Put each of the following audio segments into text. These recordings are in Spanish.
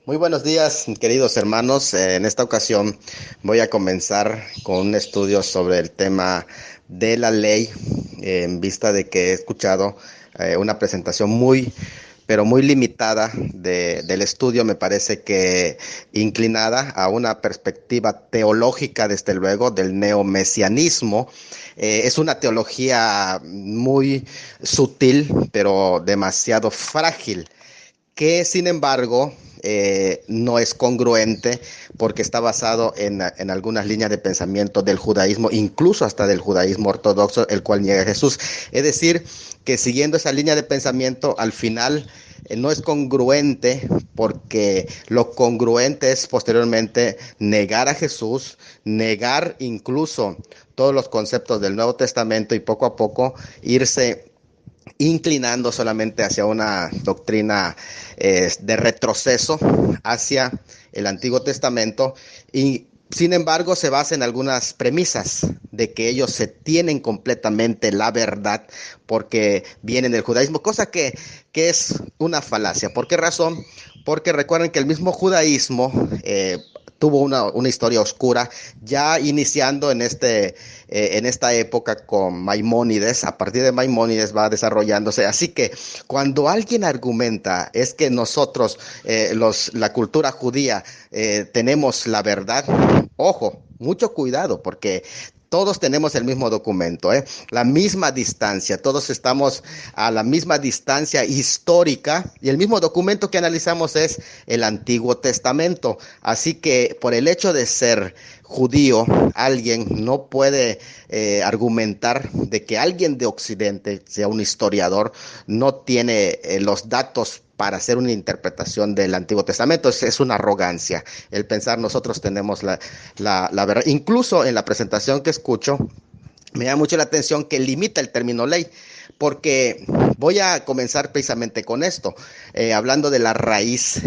Muy buenos días, queridos hermanos. En esta ocasión voy a comenzar con un estudio sobre el tema de la ley, en vista de que he escuchado una presentación pero muy limitada del estudio, me parece que inclinada a una perspectiva teológica, desde luego, del neomesianismo. Es una teología muy sutil, pero demasiado frágil que sin embargo no es congruente porque está basado en algunas líneas de pensamiento del judaísmo, incluso hasta del judaísmo ortodoxo, el cual niega a Jesús. Es decir, que siguiendo esa línea de pensamiento, al final no es congruente, porque lo congruente es posteriormente negar a Jesús, negar incluso todos los conceptos del Nuevo Testamento y poco a poco irse inclinando solamente hacia una doctrina de retroceso hacia el Antiguo Testamento, y sin embargo se basa en algunas premisas de que ellos se tienen completamente la verdad porque vienen del judaísmo, cosa que es una falacia. ¿Por qué razón? Porque recuerden que el mismo judaísmo tuvo una historia oscura, ya iniciando en esta época con Maimónides. A partir de Maimónides va desarrollándose. Así que cuando alguien argumenta es que nosotros, la cultura judía, tenemos la verdad, ojo, mucho cuidado, porque todos tenemos el mismo documento, la misma distancia, todos estamos a la misma distancia histórica, y el mismo documento que analizamos es el Antiguo Testamento. Así que por el hecho de ser judío, alguien no puede argumentar de que alguien de Occidente, sea un historiador, no tiene los datos para hacer una interpretación del Antiguo Testamento. Es una arrogancia el pensar nosotros tenemos la verdad. Incluso en la presentación que escucho, me llama mucho la atención que limita el término ley, porque voy a comenzar precisamente con esto, hablando de la raíz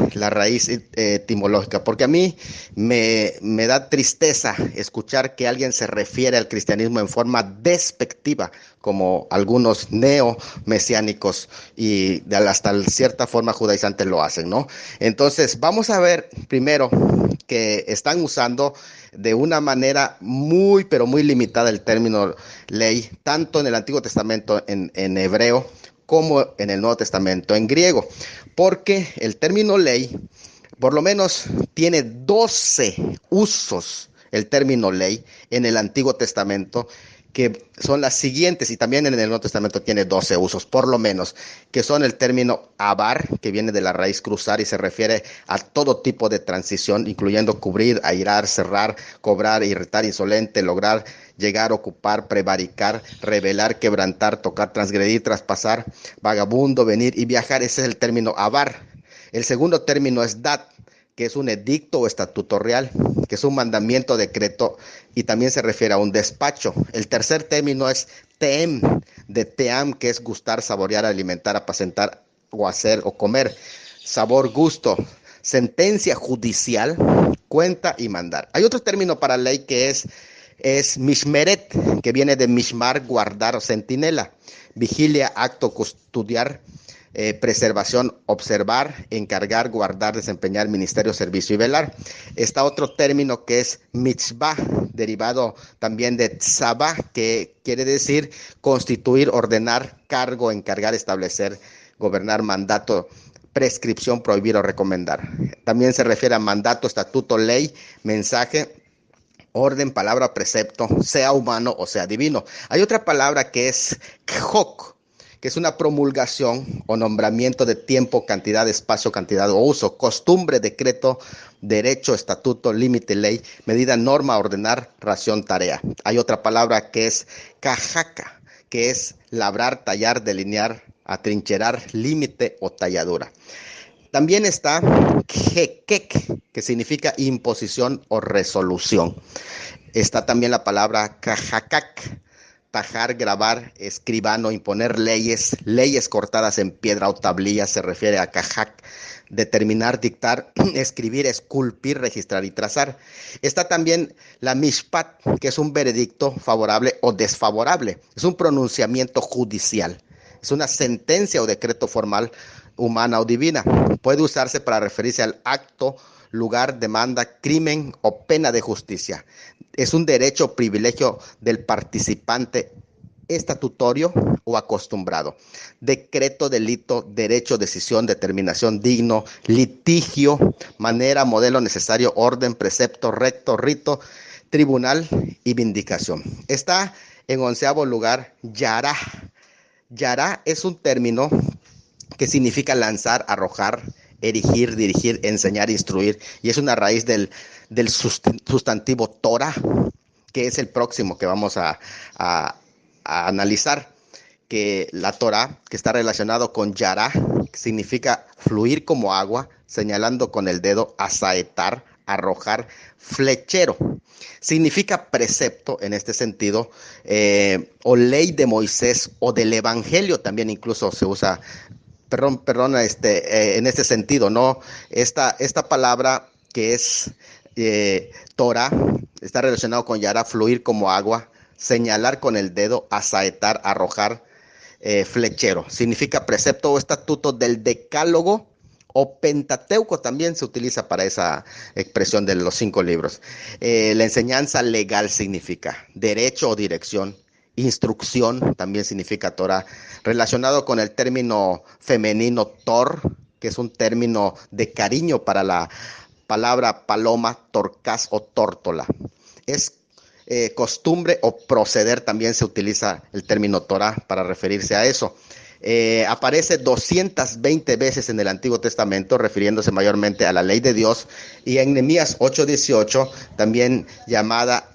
etimológica, porque a mí me da tristeza escuchar que alguien se refiere al cristianismo en forma despectiva, como algunos neo-mesiánicos y hasta cierta forma judaizantes lo hacen, ¿no? Entonces, vamos a ver primero que están usando de una manera muy, pero muy limitada el término ley, tanto en el Antiguo Testamento en hebreo como en el Nuevo Testamento en griego, porque el término ley por lo menos tiene 12 usos, el término ley en el Antiguo Testamento, que son las siguientes, y también en el Nuevo Testamento tiene 12 usos, por lo menos, que son el término abar, que viene de la raíz cruzar y se refiere a todo tipo de transición, incluyendo cubrir, airar, cerrar, cobrar, irritar, insolente, lograr, llegar, ocupar, prevaricar, revelar, quebrantar, tocar, transgredir, traspasar, vagabundo, venir y viajar. Ese es el término abar. El segundo término es dat, que es un edicto o estatuto real, que es un mandamiento, decreto, y también se refiere a un despacho. El tercer término es teem, de team, que es gustar, saborear, alimentar, apacentar o hacer o comer. Sabor, gusto. Sentencia judicial, cuenta y mandar. Hay otro término para ley que es mishmeret, que viene de mishmar, guardar o centinela. Vigilia, acto, custodiar, preservación, observar, encargar, guardar, desempeñar, ministerio, servicio y velar. Está otro término que es mitzvah, derivado también de tzavah, que quiere decir constituir, ordenar, cargo, encargar, establecer, gobernar, mandato, prescripción, prohibir o recomendar. También se refiere a mandato, estatuto, ley, mensaje, orden, palabra, precepto, sea humano o sea divino. Hay otra palabra que es kjok, que es una promulgación o nombramiento de tiempo, cantidad, espacio, cantidad o uso, costumbre, decreto, derecho, estatuto, límite, ley, medida, norma, ordenar, ración, tarea. Hay otra palabra que es cajaca, que es labrar, tallar, delinear, atrincherar, límite o talladura. También está jequec, que significa imposición o resolución. Está también la palabra cajacac, tajar, grabar, escribano, imponer leyes, leyes cortadas en piedra o tablilla, se refiere a cajac, determinar, dictar, escribir, esculpir, registrar y trazar. Está también la mishpat, que es un veredicto favorable o desfavorable, es un pronunciamiento judicial. Es una sentencia o decreto formal humana o divina. Puede usarse para referirse al acto, lugar, demanda, crimen o pena de justicia. Es un derecho o privilegio del participante estatutorio o acostumbrado. Decreto, delito, derecho, decisión, determinación, digno, litigio, manera, modelo, necesario, orden, precepto, recto, rito, tribunal y vindicación. Está en 11º lugar Yará. Yará es un término que significa lanzar, arrojar, erigir, dirigir, enseñar, instruir, y es una raíz del sustantivo Torah, que es el próximo que vamos a analizar, que la Torah, que está relacionado con Yará, que significa fluir como agua, señalando con el dedo, asaetar, arrojar, flechero. Significa precepto en este sentido, o ley de Moisés o del Evangelio, también incluso se usa, en este sentido, ¿no? Esta palabra que es Torah está relacionado con Yará, fluir como agua, señalar con el dedo, asaetar, arrojar, flechero. Significa precepto o estatuto del decálogo o Pentateuco, también se utiliza para esa expresión de los 5 libros. La enseñanza legal significa derecho o dirección. Instrucción también significa Torah, relacionado con el término femenino tor, que es un término de cariño para la palabra paloma, torcaz o tórtola. Es costumbre o proceder, también se utiliza el término Torah para referirse a eso. Aparece 220 veces en el Antiguo Testamento, refiriéndose mayormente a la ley de Dios, y en Nehemías 8:18, también llamada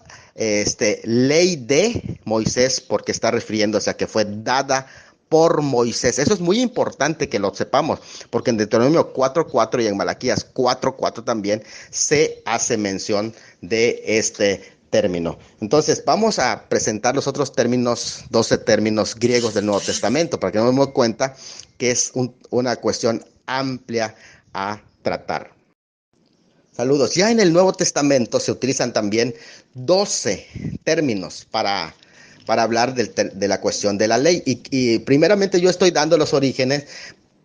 ley de Moisés, porque está refiriéndose a que fue dada por Moisés. Eso es muy importante que lo sepamos, porque en Deuteronomio 4:4 y en Malaquías 4:4 también se hace mención de este término. Entonces, vamos a presentar los otros términos, 12 términos griegos del Nuevo Testamento, para que nos demos cuenta que es una cuestión amplia a tratar. Saludos. Ya en el Nuevo Testamento se utilizan también 12 términos para hablar de la cuestión de la ley. Y primeramente yo estoy dando los orígenes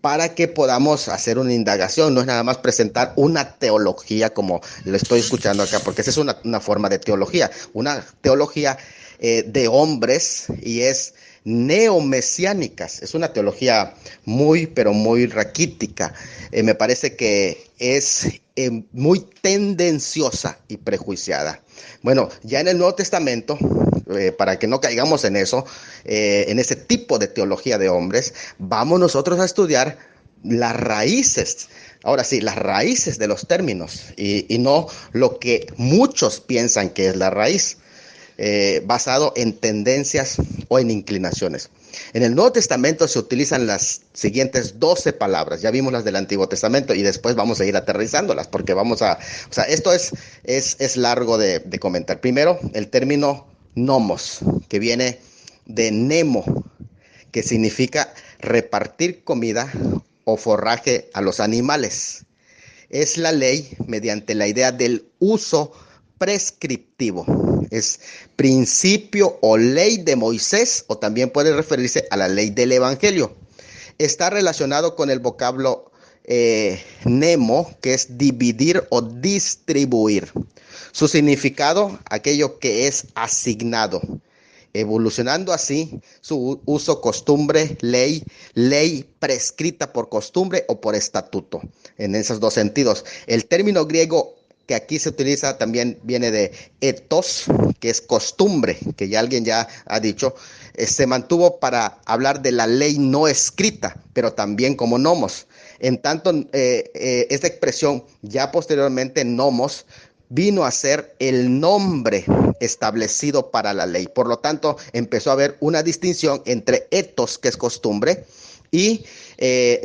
para que podamos hacer una indagación. No es nada más presentar una teología como lo estoy escuchando acá, porque esa es una forma de teología. Una teología de hombres, y es neomesiánicas. Es una teología muy, pero muy raquítica. Me parece que es muy tendenciosa y prejuiciada. Bueno, ya en el Nuevo Testamento, para que no caigamos en eso, en ese tipo de teología de hombres, vamos nosotros a estudiar las raíces. Ahora sí, las raíces de los términos, y no lo que muchos piensan que es la raíz, basado en tendencias o en inclinaciones. En el Nuevo Testamento se utilizan las siguientes 12 palabras. Ya vimos las del Antiguo Testamento y después vamos a ir aterrizándolas, porque esto es largo de comentar. Primero, el término nomos, que viene de nemo, que significa repartir comida o forraje a los animales. Es la ley mediante la idea del uso prescriptivo. Es principio o ley de Moisés, o también puede referirse a la ley del Evangelio. Está relacionado con el vocablo nemo, que es dividir o distribuir. Su significado, aquello que es asignado, evolucionando así su uso, costumbre, ley prescrita por costumbre o por estatuto, en esos dos sentidos. El término griego que aquí se utiliza también viene de ethos, que es costumbre, que ya alguien ya ha dicho, se mantuvo para hablar de la ley no escrita, pero también como nomos. En tanto, esta expresión ya posteriormente nomos vino a ser el nombre establecido para la ley. Por lo tanto, empezó a haber una distinción entre ethos, que es costumbre, y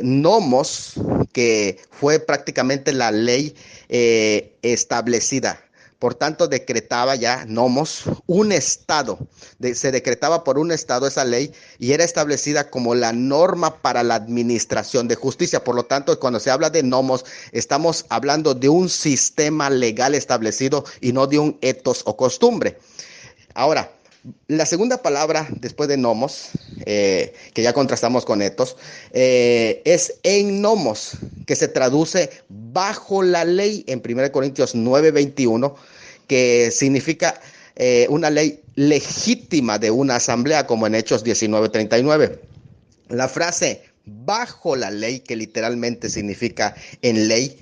nomos, que fue prácticamente la ley establecida. Por tanto, decretaba ya nomos un estado. Se decretaba por un estado esa ley y era establecida como la norma para la administración de justicia. Por lo tanto, cuando se habla de nomos, estamos hablando de un sistema legal establecido y no de un ethos o costumbre. Ahora, La segunda palabra después de nomos, que ya contrastamos con etos, es en nomos, que se traduce bajo la ley en 1 Corintios 9:21, que significa una ley legítima de una asamblea, como en Hechos 19:39. La frase bajo la ley, que literalmente significa en ley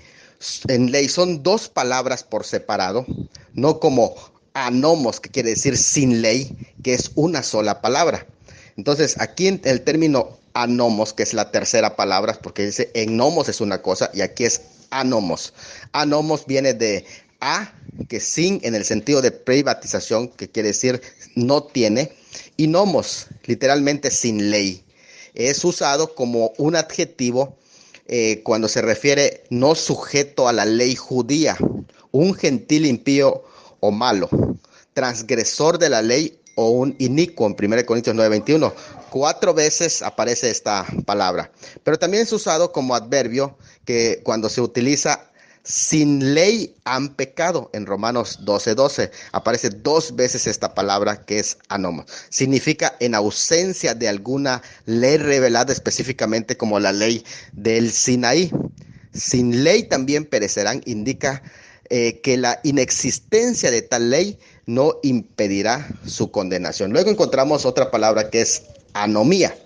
son dos palabras por separado, no como anomos, que quiere decir sin ley, que es una sola palabra. Entonces, aquí en el término anomos, que es la tercera palabra, porque dice en nomos es una cosa, y aquí es anomos. Anomos viene de a, que sin, en el sentido de privatización, que quiere decir no tiene, y nomos, literalmente sin ley. Es usado como un adjetivo cuando se refiere no sujeto a la ley judía, un gentil impío o malo, transgresor de la ley o un inicuo en 1 Corintios 9:21. 4 veces aparece esta palabra, pero también es usado como adverbio que cuando se utiliza sin ley han pecado. En Romanos 12:12 aparece 2 veces esta palabra, que es anomos. Significa en ausencia de alguna ley revelada, específicamente como la ley del Sinaí. Sin ley también perecerán, indica que la inexistencia de tal ley no impedirá su condenación. Luego encontramos otra palabra que es anomía,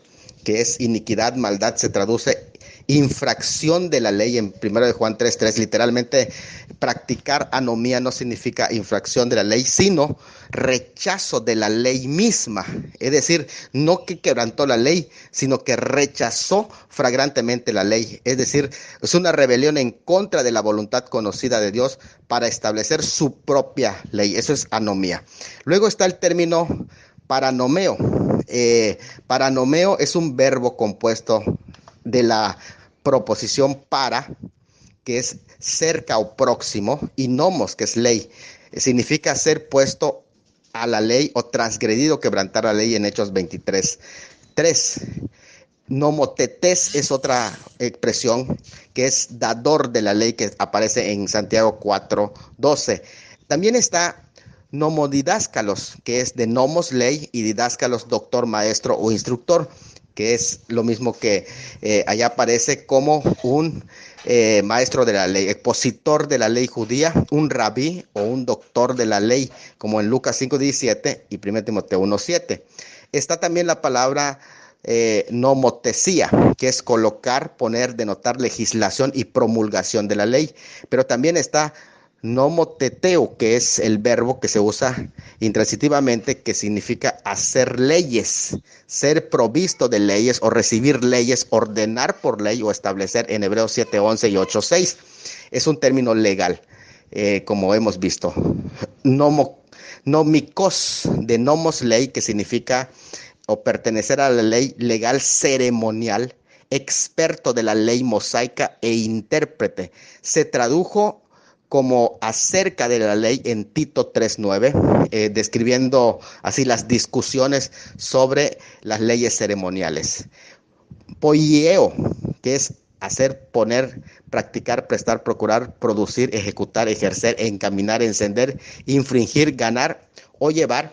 que es iniquidad, maldad, se traduce infracción de la ley en 1 Juan 3:3. Literalmente, practicar anomía no significa infracción de la ley, sino rechazo de la ley misma. Es decir, no que quebrantó la ley, sino que rechazó flagrantemente la ley. Es decir, es una rebelión en contra de la voluntad conocida de Dios para establecer su propia ley. Eso es anomía. Luego está el término paranomeo. Paranomeo es un verbo compuesto de la proposición para, que es cerca o próximo, y nomos, que es ley. Significa ser puesto a la ley o transgredido, quebrantar la ley en Hechos 23:3. Nomotetes es otra expresión que es dador de la ley, que aparece en Santiago 4:12. También está nomodidáscalos, que es de nomos ley, y didáscalos doctor, maestro o instructor, que es lo mismo que allá aparece como un maestro de la ley, expositor de la ley judía, un rabí o un doctor de la ley, como en Lucas 5:17 y 1 Timoteo 1:7. Está también la palabra nomotesía, que es colocar, poner, denotar legislación y promulgación de la ley. Pero también está nomoteteo, que es el verbo que se usa intransitivamente, que significa hacer leyes, ser provisto de leyes o recibir leyes, ordenar por ley o establecer, en Hebreos 7:11 y 8:6. Es un término legal, como hemos visto. Nomikos, de nomos ley, que significa o pertenecer a la ley legal ceremonial, experto de la ley mosaica e intérprete. Se tradujo como acerca de la ley en Tito 3:9, describiendo así las discusiones sobre las leyes ceremoniales. Poieo, que es hacer, poner, practicar, prestar, procurar, producir, ejecutar, ejercer, encaminar, encender, infringir, ganar o llevar.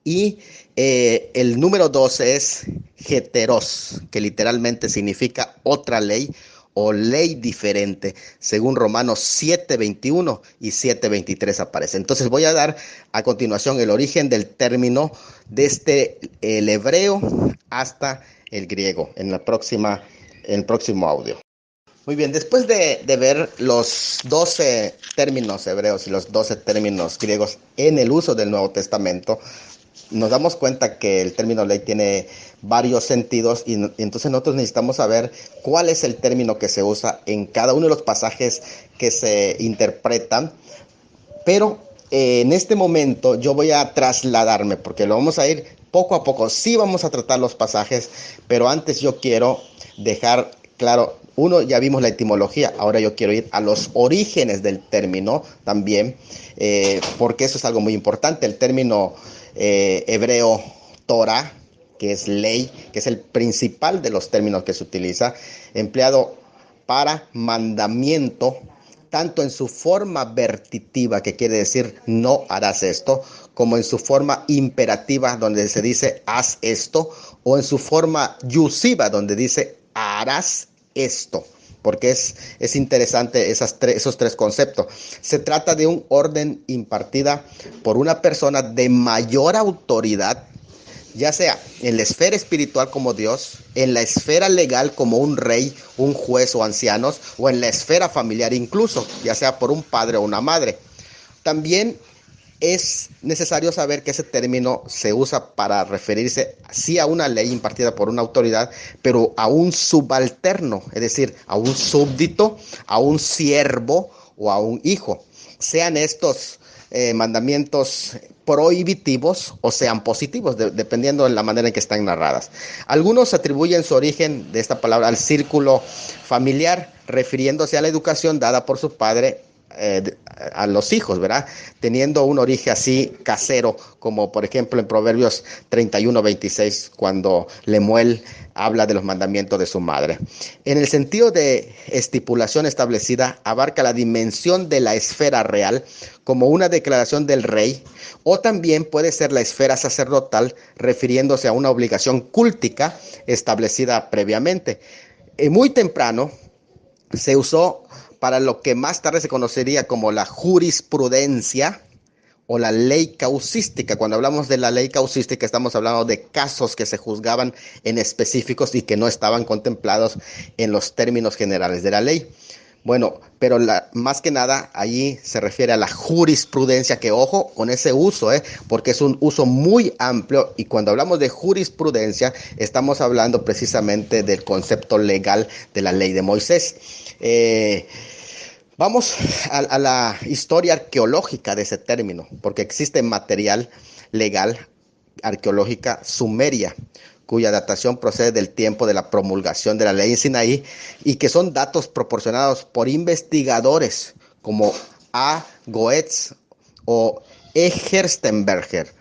Y el número 12 es heteros, que literalmente significa otra ley o ley diferente, según Romanos 7:21 y 7:23 aparece. Entonces voy a dar a continuación el origen del término desde el hebreo hasta el griego en el próximo audio. Muy bien, después de ver los 12 términos hebreos y los 12 términos griegos en el uso del Nuevo Testamento, nos damos cuenta que el término ley tiene varios sentidos y entonces nosotros necesitamos saber cuál es el término que se usa en cada uno de los pasajes que se interpretan. Pero en este momento yo voy a trasladarme, porque lo vamos a ir poco a poco. Sí vamos a tratar los pasajes, pero antes yo quiero dejar claro, uno, ya vimos la etimología, ahora yo quiero ir a los orígenes del término también, porque eso es algo muy importante. El término hebreo Torah, que es ley, que es el principal de los términos que se utiliza, empleado para mandamiento, tanto en su forma vertitiva, que quiere decir no harás esto, como en su forma imperativa, donde se dice haz esto, o en su forma yusiva, donde dice harás esto. Porque es interesante esos tres conceptos. Se trata de un orden impartida por una persona de mayor autoridad, ya sea en la esfera espiritual como Dios, en la esfera legal como un rey, un juez o ancianos, o en la esfera familiar incluso, ya sea por un padre o una madre. También es necesario saber que ese término se usa para referirse sí a una ley impartida por una autoridad, pero a un subalterno, es decir, a un súbdito, a un siervo o a un hijo. Sean estos mandamientos prohibitivos o sean positivos, dependiendo de la manera en que están narradas. Algunos atribuyen su origen de esta palabra al círculo familiar, refiriéndose a la educación dada por su padre a los hijos, ¿verdad? Teniendo un origen así casero, como por ejemplo en Proverbios 31:26, cuando Lemuel habla de los mandamientos de su madre. En el sentido de estipulación establecida, abarca la dimensión de la esfera real como una declaración del rey, o también puede ser la esfera sacerdotal, refiriéndose a una obligación cúltica establecida previamente. Muy temprano se usó para lo que más tarde se conocería como la jurisprudencia o la ley causística. Cuando hablamos de la ley causística, estamos hablando de casos que se juzgaban en específicos y que no estaban contemplados en los términos generales de la ley. Bueno, pero más que nada allí se refiere a la jurisprudencia, que ojo con ese uso, porque es un uso muy amplio, y cuando hablamos de jurisprudencia estamos hablando precisamente del concepto legal de la ley de Moisés. Vamos a la historia arqueológica de ese término, porque existe material legal arqueológica sumeria, cuya datación procede del tiempo de la promulgación de la ley en Sinaí, y que son datos proporcionados por investigadores como A. Goetz o E. Gerstenberger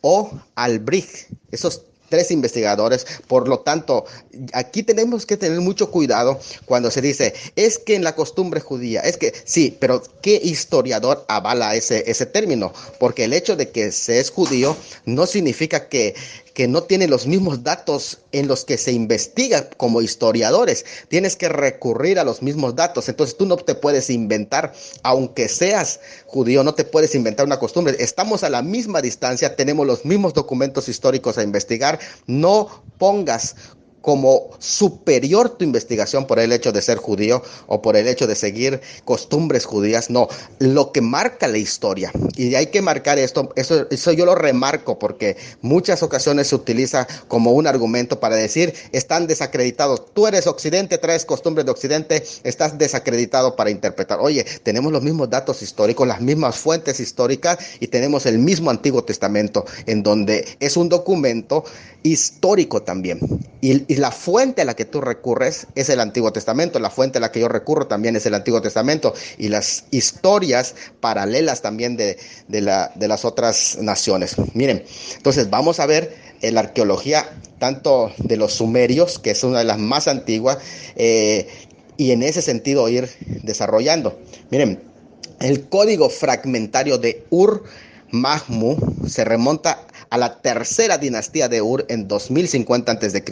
o Albrecht. Esos tres investigadores. Por lo tanto, aquí tenemos que tener mucho cuidado cuando se dice, es que en la costumbre judía, es que sí, pero ¿qué historiador avala ese término? Porque el hecho de que se es judío no significa que no tiene los mismos datos en los que se investiga como historiadores. Tienes que recurrir a los mismos datos. Entonces tú no te puedes inventar, aunque seas judío, no te puedes inventar una costumbre. Estamos a la misma distancia, tenemos los mismos documentos históricos a investigar. No pongas como superior tu investigación por el hecho de ser judío o por el hecho de seguir costumbres judías. No, lo que marca la historia, y hay que marcar esto, eso yo lo remarco porque muchas ocasiones se utiliza como un argumento para decir, están desacreditados, tú eres occidente, traes costumbres de occidente, estás desacreditado para interpretar. Oye, tenemos los mismos datos históricos, las mismas fuentes históricas, y tenemos el mismo Antiguo Testamento, en donde es un documento histórico también, y la fuente a la que tú recurres es el Antiguo Testamento, la fuente a la que yo recurro también es el Antiguo Testamento, y las historias paralelas también de las otras naciones. Miren, entonces vamos a ver la arqueología tanto de los sumerios, que es una de las más antiguas, y en ese sentido ir desarrollando. Miren, el código fragmentario de Ur-Mahmu se remonta a la tercera dinastía de Ur en 2050 a.C.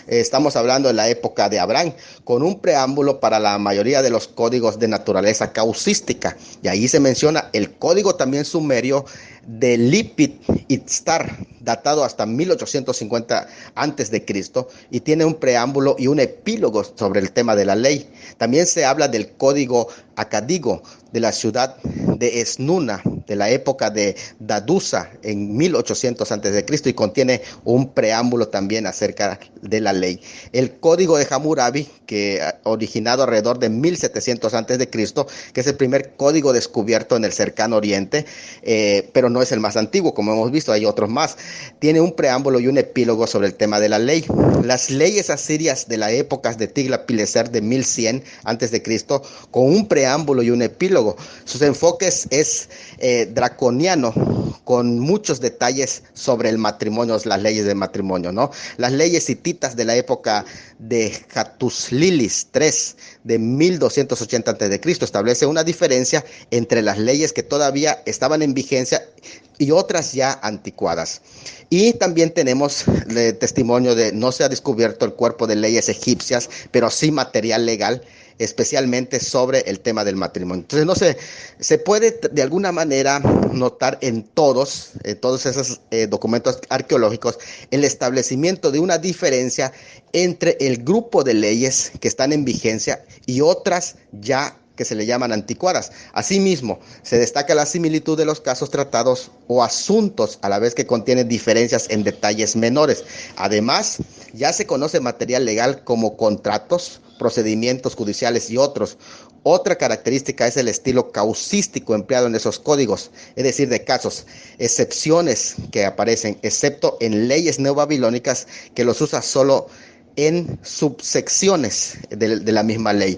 Estamos hablando de la época de Abraham, con un preámbulo para la mayoría de los códigos de naturaleza causística. Y ahí se menciona el código también sumerio de Lipit Itztar, datado hasta 1850 a.C., y tiene un preámbulo y un epílogo sobre el tema de la ley. También se habla del código acadigo de la ciudad de Esnuna, de la época de Dadusa en 1800 a.C., y contiene un preámbulo también acerca de la ley. El código de Hammurabi, que originado alrededor de 1700 a.C., que es el primer código descubierto en el cercano oriente, pero no es el más antiguo, como hemos visto, hay otros más. Tiene un preámbulo y un epílogo sobre el tema de la ley. Las leyes asirias de la época de Tiglat-Pileser de 1100 a.C., con un preámbulo y un epílogo. Sus enfoques es draconiano, con muchos detalles sobre el matrimonio, las leyes de matrimonio, ¿no? Las leyes hititas de la época de Hattusililis III de 1280 a.C. establece una diferencia entre las leyes que todavía estaban en vigencia y otras ya anticuadas. Y también tenemos el testimonio de no se ha descubierto el cuerpo de leyes egipcias, pero sí material legal, especialmente sobre el tema del matrimonio. Entonces, no sé, se puede de alguna manera notar en todos esos documentos arqueológicos el establecimiento de una diferencia entre el grupo de leyes que están en vigencia y otras ya que se le llaman anticuadas. Asimismo, se destaca la similitud de los casos tratados o asuntos a la vez que contienen diferencias en detalles menores. Además, ya se conoce material legal como contratos, procedimientos judiciales y otros. Otra característica es el estilo causístico empleado en esos códigos, es decir, de casos, excepciones que aparecen, excepto en leyes neobabilónicas que los usa solo en subsecciones de la misma ley.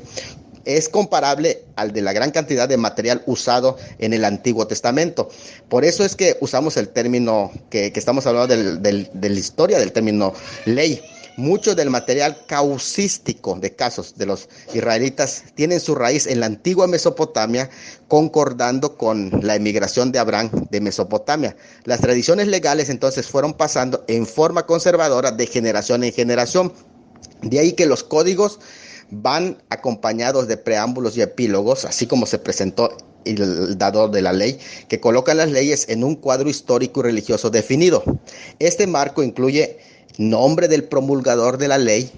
Es comparable al de la gran cantidad de material usado en el Antiguo Testamento. Por eso es que usamos el término que estamos hablando de la historia del término ley. Mucho del material causístico de casos de los israelitas tienen su raíz en la antigua Mesopotamia, concordando con la emigración de Abraham de Mesopotamia. Las tradiciones legales entonces fueron pasando en forma conservadora de generación en generación. De ahí que los códigos van acompañados de preámbulos y epílogos, así como se presentó el dador de la ley, que colocan las leyes en un cuadro histórico y religioso definido. Este marco incluye nombre del promulgador de la ley,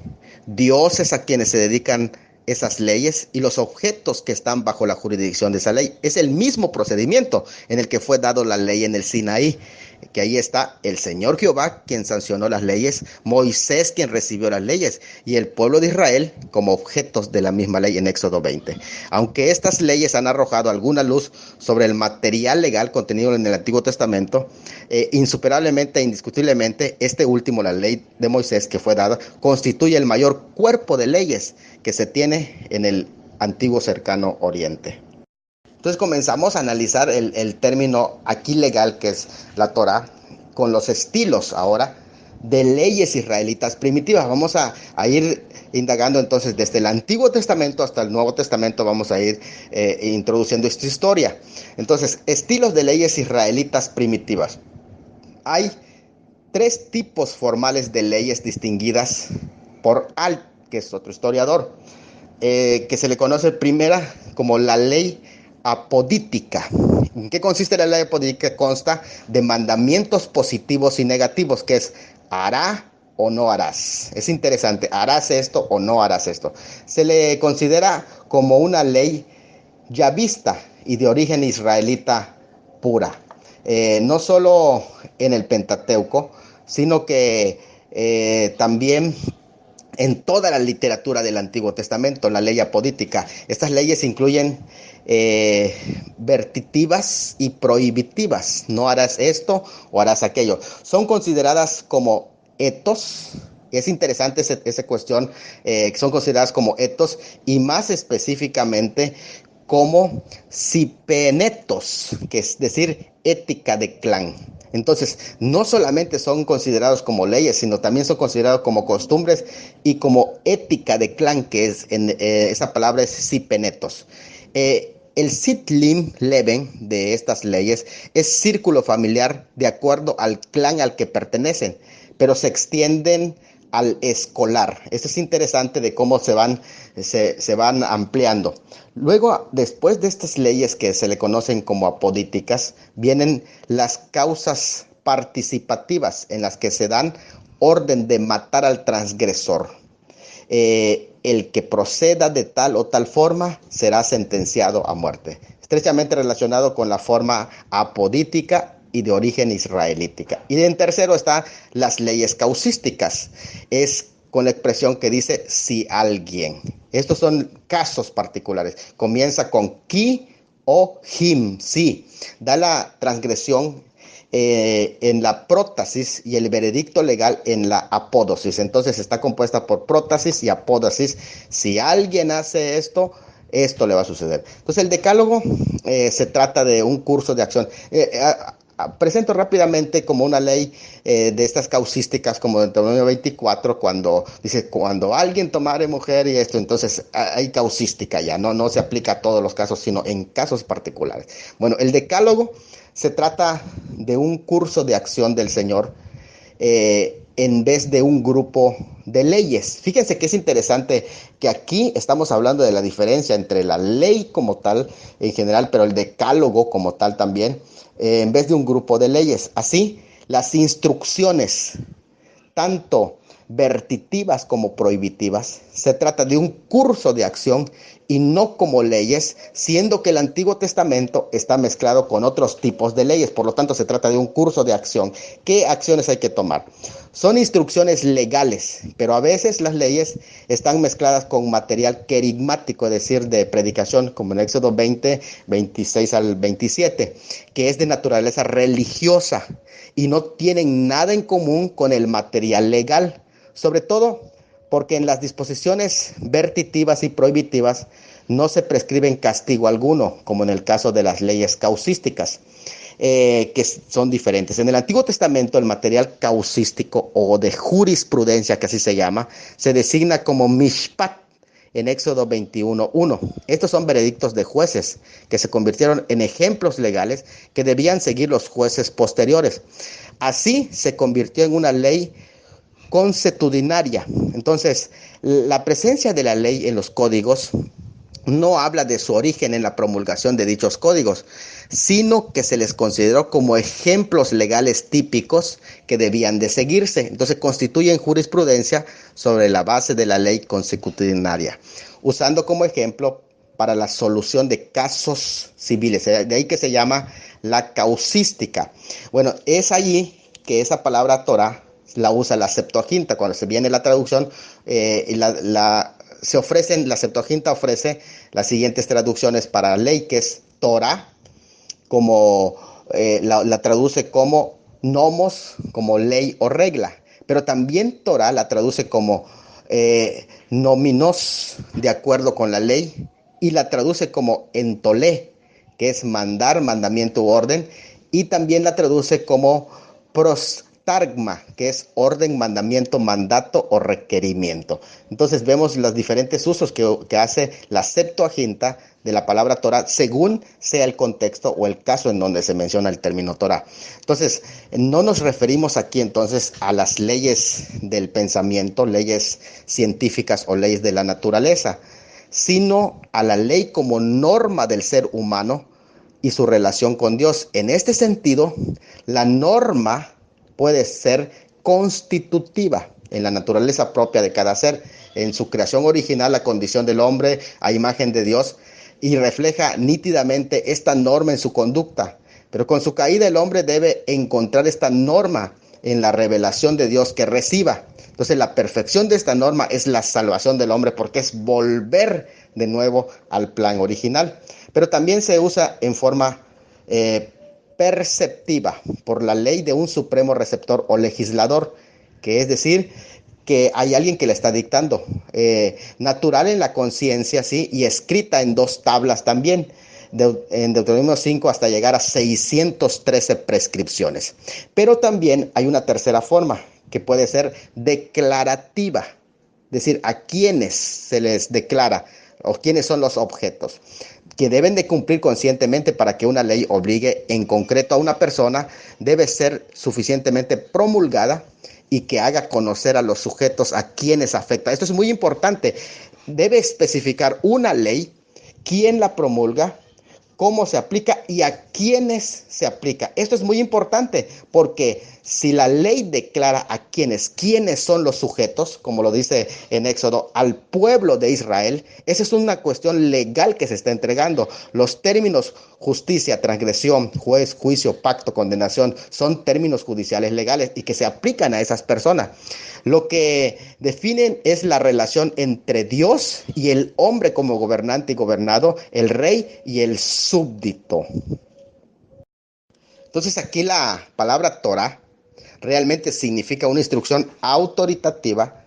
dioses a quienes se dedican esas leyes y los objetos que están bajo la jurisdicción de esa ley. Es el mismo procedimiento en el que fue dado la ley en el Sinaí, que ahí está el Señor Jehová quien sancionó las leyes, Moisés quien recibió las leyes y el pueblo de Israel como objetos de la misma ley en Éxodo 20. Aunque estas leyes han arrojado alguna luz sobre el material legal contenido en el Antiguo Testamento, insuperablemente e indiscutiblemente este último, la ley de Moisés que fue dada, constituye el mayor cuerpo de leyes que se tiene en el antiguo cercano oriente. Entonces comenzamos a analizar el término aquí legal que es la Torá con los estilos ahora de leyes israelitas primitivas. Vamos a ir indagando entonces desde el Antiguo Testamento hasta el Nuevo Testamento, vamos a ir introduciendo esta historia. Entonces, estilos de leyes israelitas primitivas. Hay tres tipos formales de leyes distinguidas por Al, que es otro historiador, que se le conoce primera como la ley apodítica. ¿En qué consiste la ley apodítica? Consta de mandamientos positivos y negativos, que es hará o no harás. Es interesante, harás esto o no harás esto. Se le considera como una ley yavista y de origen israelita pura. No solo en el Pentateuco, sino que también en toda la literatura del Antiguo Testamento, la ley apodítica. Estas leyes incluyen vertitivas y prohibitivas. No harás esto o harás aquello. Son consideradas como etos. Es interesante esa cuestión, son consideradas como etos y más específicamente como sipenetos, que es decir, ética de clan. Entonces, no solamente son considerados como leyes, sino también son considerados como costumbres y como ética de clan, que es esa palabra es sipenetos. El Sitlim Leven de estas leyes es círculo familiar de acuerdo al clan al que pertenecen, pero se extienden al escolar. Esto es interesante de cómo se van ampliando. Luego, después de estas leyes que se le conocen como apodíticas, vienen las causas participativas en las que se dan orden de matar al transgresor. El que proceda de tal o tal forma será sentenciado a muerte. Estrechamente relacionado con la forma apodítica y de origen israelítica. Y en tercero están las leyes causísticas. Es con la expresión que dice si alguien. Estos son casos particulares. Comienza con ki o him, si. Da la transgresión en la prótasis y el veredicto legal en la apódosis. Entonces está compuesta por prótasis y apódosis. Si alguien hace esto, esto le va a suceder. Entonces el decálogo se trata de un curso de acción. presento rápidamente como una ley de estas causísticas, como Deuteronomio 24, cuando dice, cuando alguien tomare mujer y esto, entonces hay causística ya, no se aplica a todos los casos, sino en casos particulares. Bueno, el decálogo se trata de un curso de acción del Señor en vez de un grupo de leyes. Fíjense que es interesante que aquí estamos hablando de la diferencia entre la ley como tal en general, pero el decálogo como tal también, en vez de un grupo de leyes. Así, las instrucciones, tanto vertitivas como prohibitivas, se trata de un curso de acción y no como leyes, siendo que el Antiguo Testamento está mezclado con otros tipos de leyes, por lo tanto se trata de un curso de acción. ¿Qué acciones hay que tomar? Son instrucciones legales, pero a veces las leyes están mezcladas con material querigmático, es decir, de predicación, como en Éxodo 20, 26 al 27, que es de naturaleza religiosa y no tienen nada en común con el material legal, sobre todo porque en las disposiciones vertitivas y prohibitivas no se prescriben castigo alguno, como en el caso de las leyes causísticas, que son diferentes. En el Antiguo Testamento, el material causístico o de jurisprudencia, que así se llama, se designa como mishpat en Éxodo 21:1. Estos son veredictos de jueces que se convirtieron en ejemplos legales que debían seguir los jueces posteriores. Así se convirtió en una ley consuetudinaria. Entonces, la presencia de la ley en los códigos no habla de su origen en la promulgación de dichos códigos, sino que se les consideró como ejemplos legales típicos que debían de seguirse. Entonces constituyen jurisprudencia sobre la base de la ley consuetudinaria, usando como ejemplo para la solución de casos civiles. De ahí que se llama la causística. Bueno, es allí que esa palabra Torah la usa la Septuaginta. Cuando se viene la traducción, la Septuaginta ofrece las siguientes traducciones para ley, que es Torah, como la traduce como nomos, como ley o regla, pero también Torah la traduce como nominos, de acuerdo con la ley, y la traduce como entolé, que es mandar, mandamiento u orden, y también la traduce como prostargma, que es orden, mandamiento, mandato o requerimiento. Entonces vemos los diferentes usos que hace la Septuaginta de la palabra Torah según sea el contexto o el caso en donde se menciona el término Torah. Entonces, no nos referimos aquí entonces a las leyes del pensamiento, leyes científicas o leyes de la naturaleza, sino a la ley como norma del ser humano y su relación con Dios. En este sentido, la norma puede ser constitutiva en la naturaleza propia de cada ser, en su creación original, la condición del hombre a imagen de Dios, y refleja nítidamente esta norma en su conducta. Pero con su caída el hombre debe encontrar esta norma en la revelación de Dios que reciba. Entonces la perfección de esta norma es la salvación del hombre, porque es volver de nuevo al plan original. Pero también se usa en forma perceptiva por la ley de un supremo receptor o legislador, que es decir, que hay alguien que la está dictando, natural en la conciencia, ¿sí? Y escrita en 2 tablas también, en Deuteronomio 5 hasta llegar a 613 prescripciones. Pero también hay una tercera forma, que puede ser declarativa, es decir, a quienes se les declara o quiénes son los objetos que deben de cumplir conscientemente para que una ley obligue en concreto a una persona. Debe ser suficientemente promulgada y que haga conocer a los sujetos a quienes afecta. Esto es muy importante. Debe especificar una ley, quién la promulga, cómo se aplica y a quiénes se aplica. Esto es muy importante porque si la ley declara a quiénes son los sujetos, como lo dice en Éxodo, al pueblo de Israel, esa es una cuestión legal que se está entregando. Los términos justicia, transgresión, juez, juicio, pacto, condenación, son términos judiciales legales y que se aplican a esas personas. Lo que definen es la relación entre Dios y el hombre como gobernante y gobernado, el rey y el súbdito. Entonces aquí la palabra Torah realmente significa una instrucción autoritativa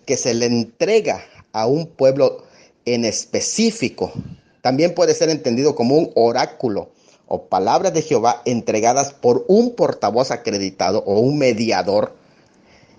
que se le entrega a un pueblo en específico. También puede ser entendido como un oráculo o palabras de Jehová entregadas por un portavoz acreditado o un mediador,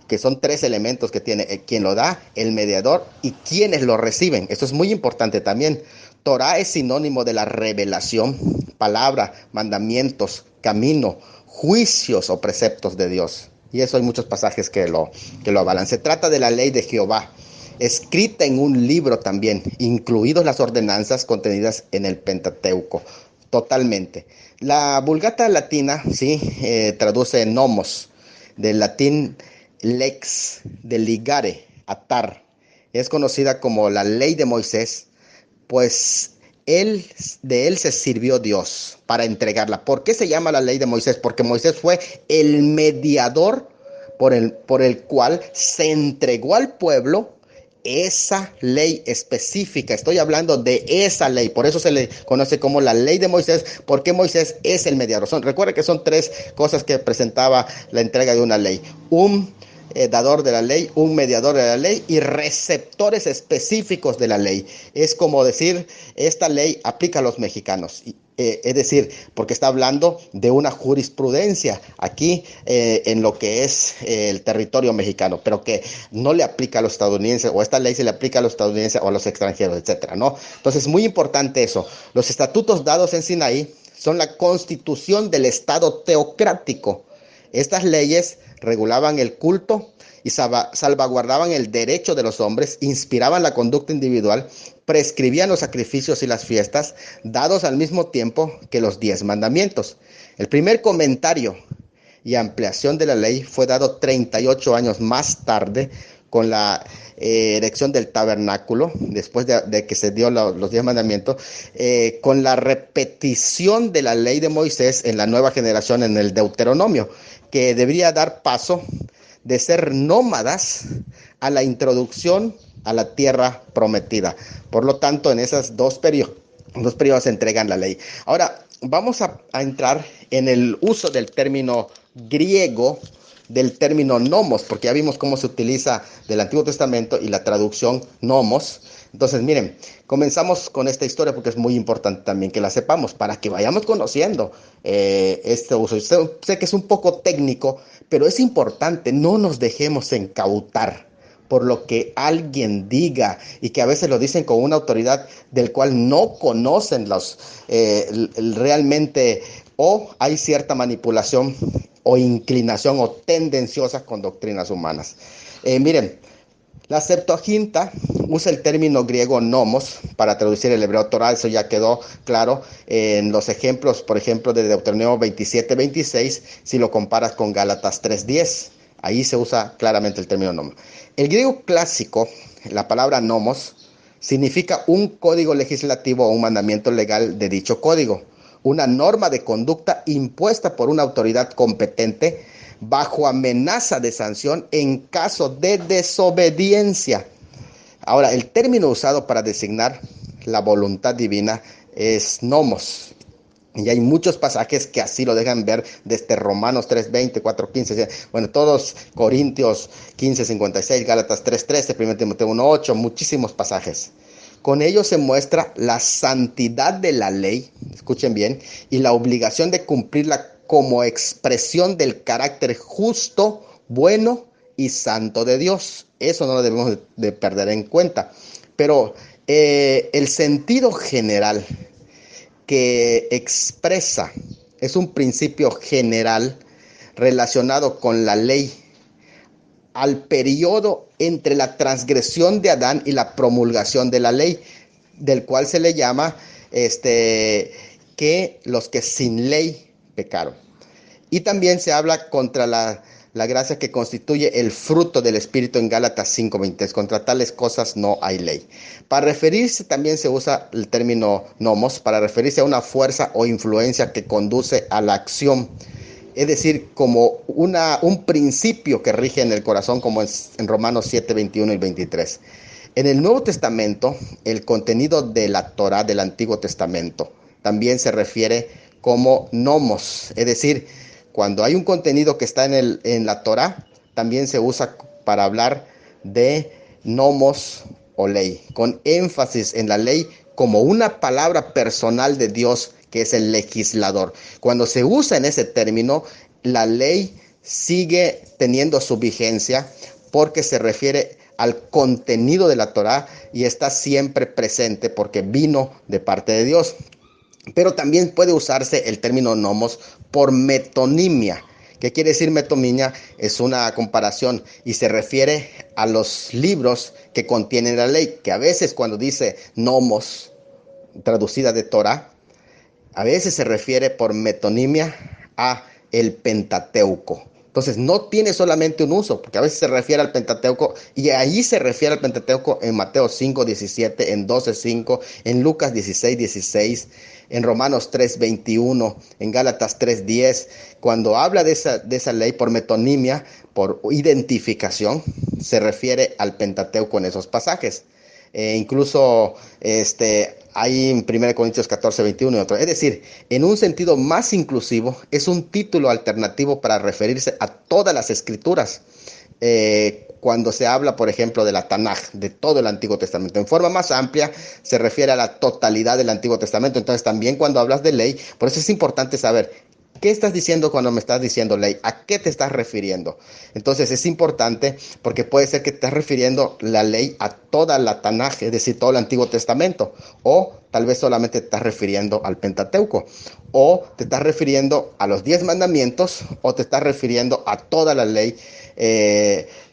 que son tres elementos que tiene quien lo da, el mediador y quienes lo reciben. Esto es muy importante también. Torah es sinónimo de la revelación, palabra, mandamientos, camino, juicios o preceptos de Dios. Y eso hay muchos pasajes que lo avalan. Se trata de la ley de Jehová, escrita en un libro también, incluidos las ordenanzas contenidas en el Pentateuco. Totalmente. La Vulgata latina, sí, traduce nomos, del latín lex, de ligare, atar. Es conocida como la ley de Moisés, pues de él se sirvió Dios para entregarla. ¿Por qué se llama la ley de Moisés? Porque Moisés fue el mediador por el cual se entregó al pueblo esa ley específica. Estoy hablando de esa ley, por eso se le conoce como la ley de Moisés, porque Moisés es el mediador. Recuerda que son tres cosas que presentaba la entrega de una ley: un dador de la ley, un mediador de la ley y receptores específicos de la ley. Es como decir, esta ley aplica a los mexicanos. Es decir, porque está hablando de una jurisprudencia aquí en lo que es el territorio mexicano, pero que no le aplica a los estadounidenses, o esta ley se le aplica a los estadounidenses o a los extranjeros, etcétera, ¿no? Entonces, muy importante eso. Los estatutos dados en Sinaí son la constitución del Estado teocrático. Estas leyes regulaban el culto y salvaguardaban el derecho de los hombres, inspiraban la conducta individual, prescribían los sacrificios y las fiestas, dados al mismo tiempo que los 10 mandamientos. El primer comentario y ampliación de la ley fue dado 38 años más tarde, con la erección del tabernáculo, después de que se dio los 10 mandamientos, con la repetición de la ley de Moisés en la nueva generación, en el Deuteronomio, que debería dar paso de ser nómadas a la introducción a la tierra prometida. Por lo tanto, en esos dos periodos se entregan la ley. Ahora, vamos a entrar en el uso del término griego, del término nomos, porque ya vimos cómo se utiliza del Antiguo Testamento y la traducción nomos. Entonces, miren, comenzamos con esta historia porque es muy importante también que la sepamos, para que vayamos conociendo este uso. Sé que es un poco técnico, pero es importante, no nos dejemos incautar por lo que alguien diga, y que a veces lo dicen con una autoridad del cual no conocen realmente, o hay cierta manipulación o inclinación o tendenciosas con doctrinas humanas. Miren, la Septuaginta usa el término griego nomos para traducir el hebreo Torah. Eso ya quedó claro en los ejemplos, por ejemplo, de Deuteronomio 27:26, si lo comparas con Gálatas 3:10. Ahí se usa claramente el término nomos. El griego clásico, la palabra nomos, significa un código legislativo o un mandamiento legal de dicho código, una norma de conducta impuesta por una autoridad competente bajo amenaza de sanción en caso de desobediencia. Ahora, el término usado para designar la voluntad divina es nomos. Y hay muchos pasajes que así lo dejan ver, desde Romanos 3:20, 4:15, bueno, todos, Corintios 15:56, Gálatas 3:13, 1 Timoteo 1:8, muchísimos pasajes. Con ello se muestra la santidad de la ley, escuchen bien, y la obligación de cumplirla como expresión del carácter justo, bueno y santo de Dios. Eso no lo debemos de perder en cuenta. Pero el sentido general que expresa es un principio general relacionado con la ley, al periodo entre la transgresión de Adán y la promulgación de la ley, del cual se le llama que los que sin ley pecaron. Y también se habla contra la gracia que constituye el fruto del Espíritu en Gálatas 5:23. Contra tales cosas no hay ley. Para referirse también se usa el término nomos, para referirse a una fuerza o influencia que conduce a la acción. Es decir, como un principio que rige en el corazón, como es en Romanos 7:21 y 23. En el Nuevo Testamento, el contenido de la Torah del Antiguo Testamento también se refiere como nomos. Es decir, cuando hay un contenido que está en la Torah, también se usa para hablar de nomos o ley, con énfasis en la ley como una palabra personal de Dios que es el legislador. Cuando se usa en ese término, la ley sigue teniendo su vigencia porque se refiere al contenido de la Torá y está siempre presente porque vino de parte de Dios. Pero también puede usarse el término nomos por metonimia. ¿Qué quiere decir metonimia? Es una comparación y se refiere a los libros que contienen la ley, que a veces cuando dice nomos, traducida de Torah, a veces se refiere por metonimia a el Pentateuco. Entonces no tiene solamente un uso, porque a veces se refiere al Pentateuco y ahí se refiere al Pentateuco en Mateo 5:17, en 12:5, en Lucas 16:16, en Romanos 3:21, en Gálatas 3:10. Cuando habla de esa ley por metonimia, por identificación, se refiere al Pentateuco en esos pasajes. Incluso hay en 1 Corintios 14:21 y otro. Es decir, en un sentido más inclusivo, es un título alternativo para referirse a todas las escrituras. Cuando se habla, por ejemplo, de la Tanaj, de todo el Antiguo Testamento. En forma más amplia, se refiere a la totalidad del Antiguo Testamento. Entonces, también cuando hablas de ley, por eso es importante saber ¿qué estás diciendo cuando me estás diciendo ley? ¿A qué te estás refiriendo? Entonces es importante porque puede ser que te estás refiriendo la ley a toda la Tanaj, es decir, todo el Antiguo Testamento, o tal vez solamente te estás refiriendo al Pentateuco, o te estás refiriendo a los 10 mandamientos, o te estás refiriendo a toda la ley,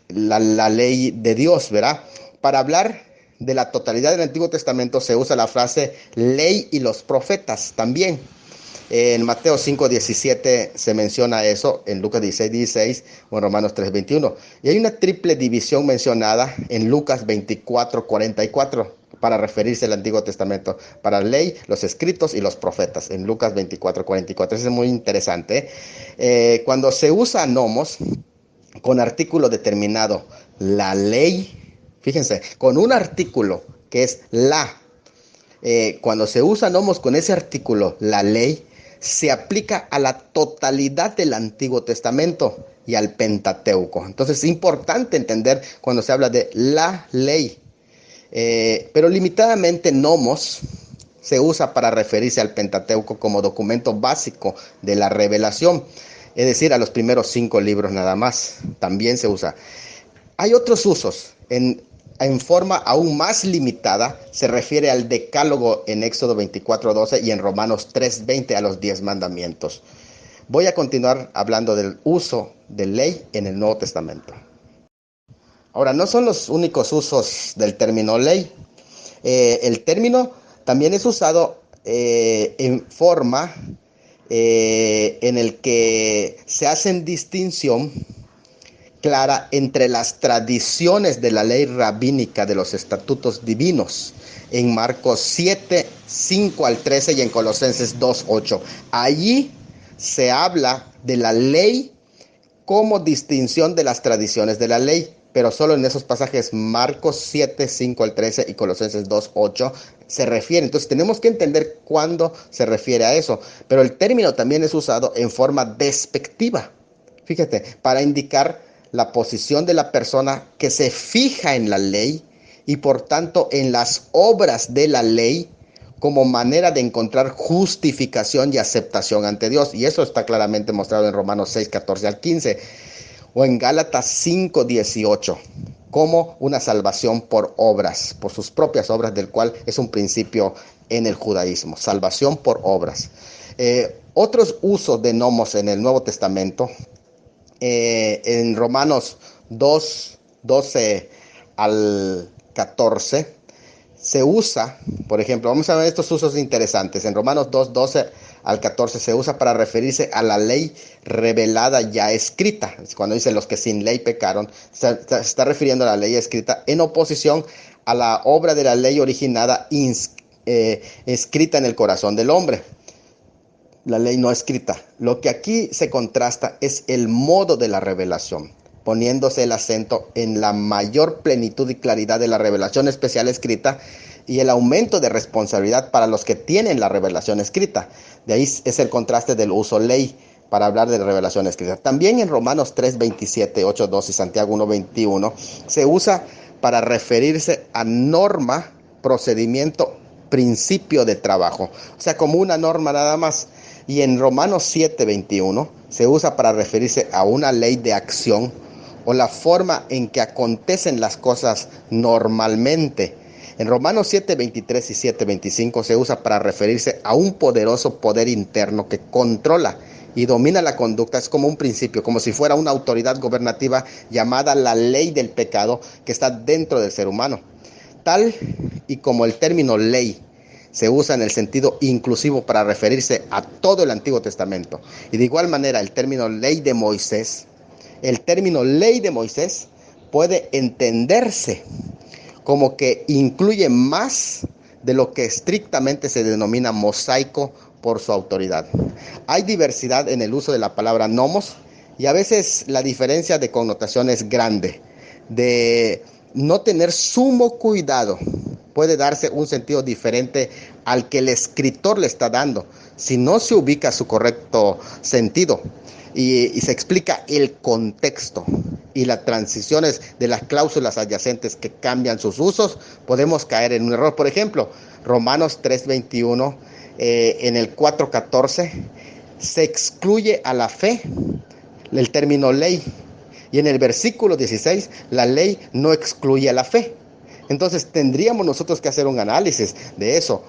la ley de Dios, ¿verdad? Para hablar de la totalidad del Antiguo Testamento se usa la frase ley y los profetas también. En Mateo 5:17 se menciona eso, en Lucas 16:16 o en Romanos 3:21. Y hay una triple división mencionada en Lucas 24:44 para referirse al Antiguo Testamento, para la ley, los escritos y los profetas, en Lucas 24:44. Eso es muy interesante. Cuando se usa nomos con artículo determinado, la ley, fíjense, con un artículo que es cuando se usa nomos con ese artículo, la ley, se aplica a la totalidad del Antiguo Testamento y al Pentateuco. Entonces es importante entender cuando se habla de la ley. Pero limitadamente nomos se usa para referirse al Pentateuco como documento básico de la revelación, es decir, a los primeros 5 libros nada más. También se usa. Hay otros usos. En forma aún más limitada, se refiere al decálogo en Éxodo 24:12 y en Romanos 3:20 a los 10 mandamientos. Voy a continuar hablando del uso de ley en el Nuevo Testamento. Ahora, no son los únicos usos del término ley. El término también es usado en forma en el que se hacen distinción clara entre las tradiciones de la ley rabínica de los estatutos divinos en Marcos 7:5-13 y en Colosenses 2:8. Allí se habla de la ley como distinción de las tradiciones de la ley, pero solo en esos pasajes Marcos 7:5-13 y Colosenses 2:8 se refiere. Entonces tenemos que entender cuándo se refiere a eso, pero el término también es usado en forma despectiva, fíjate, para indicar la posición de la persona que se fija en la ley y por tanto en las obras de la ley como manera de encontrar justificación y aceptación ante Dios. Y eso está claramente mostrado en Romanos 6:14-15 o en Gálatas 5:18 como una salvación por obras, por sus propias obras, del cual es un principio en el judaísmo, salvación por obras. Otros usos de nomos en el Nuevo Testamento, en Romanos 2:12-14 se usa, por ejemplo, vamos a ver estos usos interesantes. En Romanos 2:12-14 se usa para referirse a la ley revelada ya escrita. Cuando dice los que sin ley pecaron, se está refiriendo a la ley escrita en oposición a la obra de la ley originada escrita en el corazón del hombre. La ley no escrita. Lo que aquí se contrasta es el modo de la revelación, poniéndose el acento en la mayor plenitud y claridad de la revelación especial escrita y el aumento de responsabilidad para los que tienen la revelación escrita. De ahí es el contraste del uso ley para hablar de revelación escrita. También en Romanos 3:27, 8:2 y Santiago 1:21 se usa para referirse a norma, procedimiento principio de trabajo, o sea, como una norma nada más. Y en Romanos 7:21 se usa para referirse a una ley de acción o la forma en que acontecen las cosas normalmente. En Romanos 7:23 y 7:25 se usa para referirse a un poderoso poder interno que controla y domina la conducta. Es como un principio, como si fuera una autoridad gobernativa llamada la ley del pecado que está dentro del ser humano. Tal y como el término ley se usa en el sentido inclusivo para referirse a todo el Antiguo Testamento, y de igual manera el término ley de Moisés, puede entenderse como que incluye más de lo que estrictamente se denomina mosaico por su autoridad. Hay diversidad en el uso de la palabra nomos y a veces la diferencia de connotación es grande. De no tener sumo cuidado puede darse un sentido diferente al que el escritor le está dando si no se ubica su correcto sentido y se explica el contexto y las transiciones de las cláusulas adyacentes que cambian sus usos, podemos caer en un error. Por ejemplo, Romanos 3:21, en el 4:14, se excluye a la fe el término ley. Y en el versículo 16, la ley no excluye a la fe. Entonces tendríamos nosotros que hacer un análisis de eso.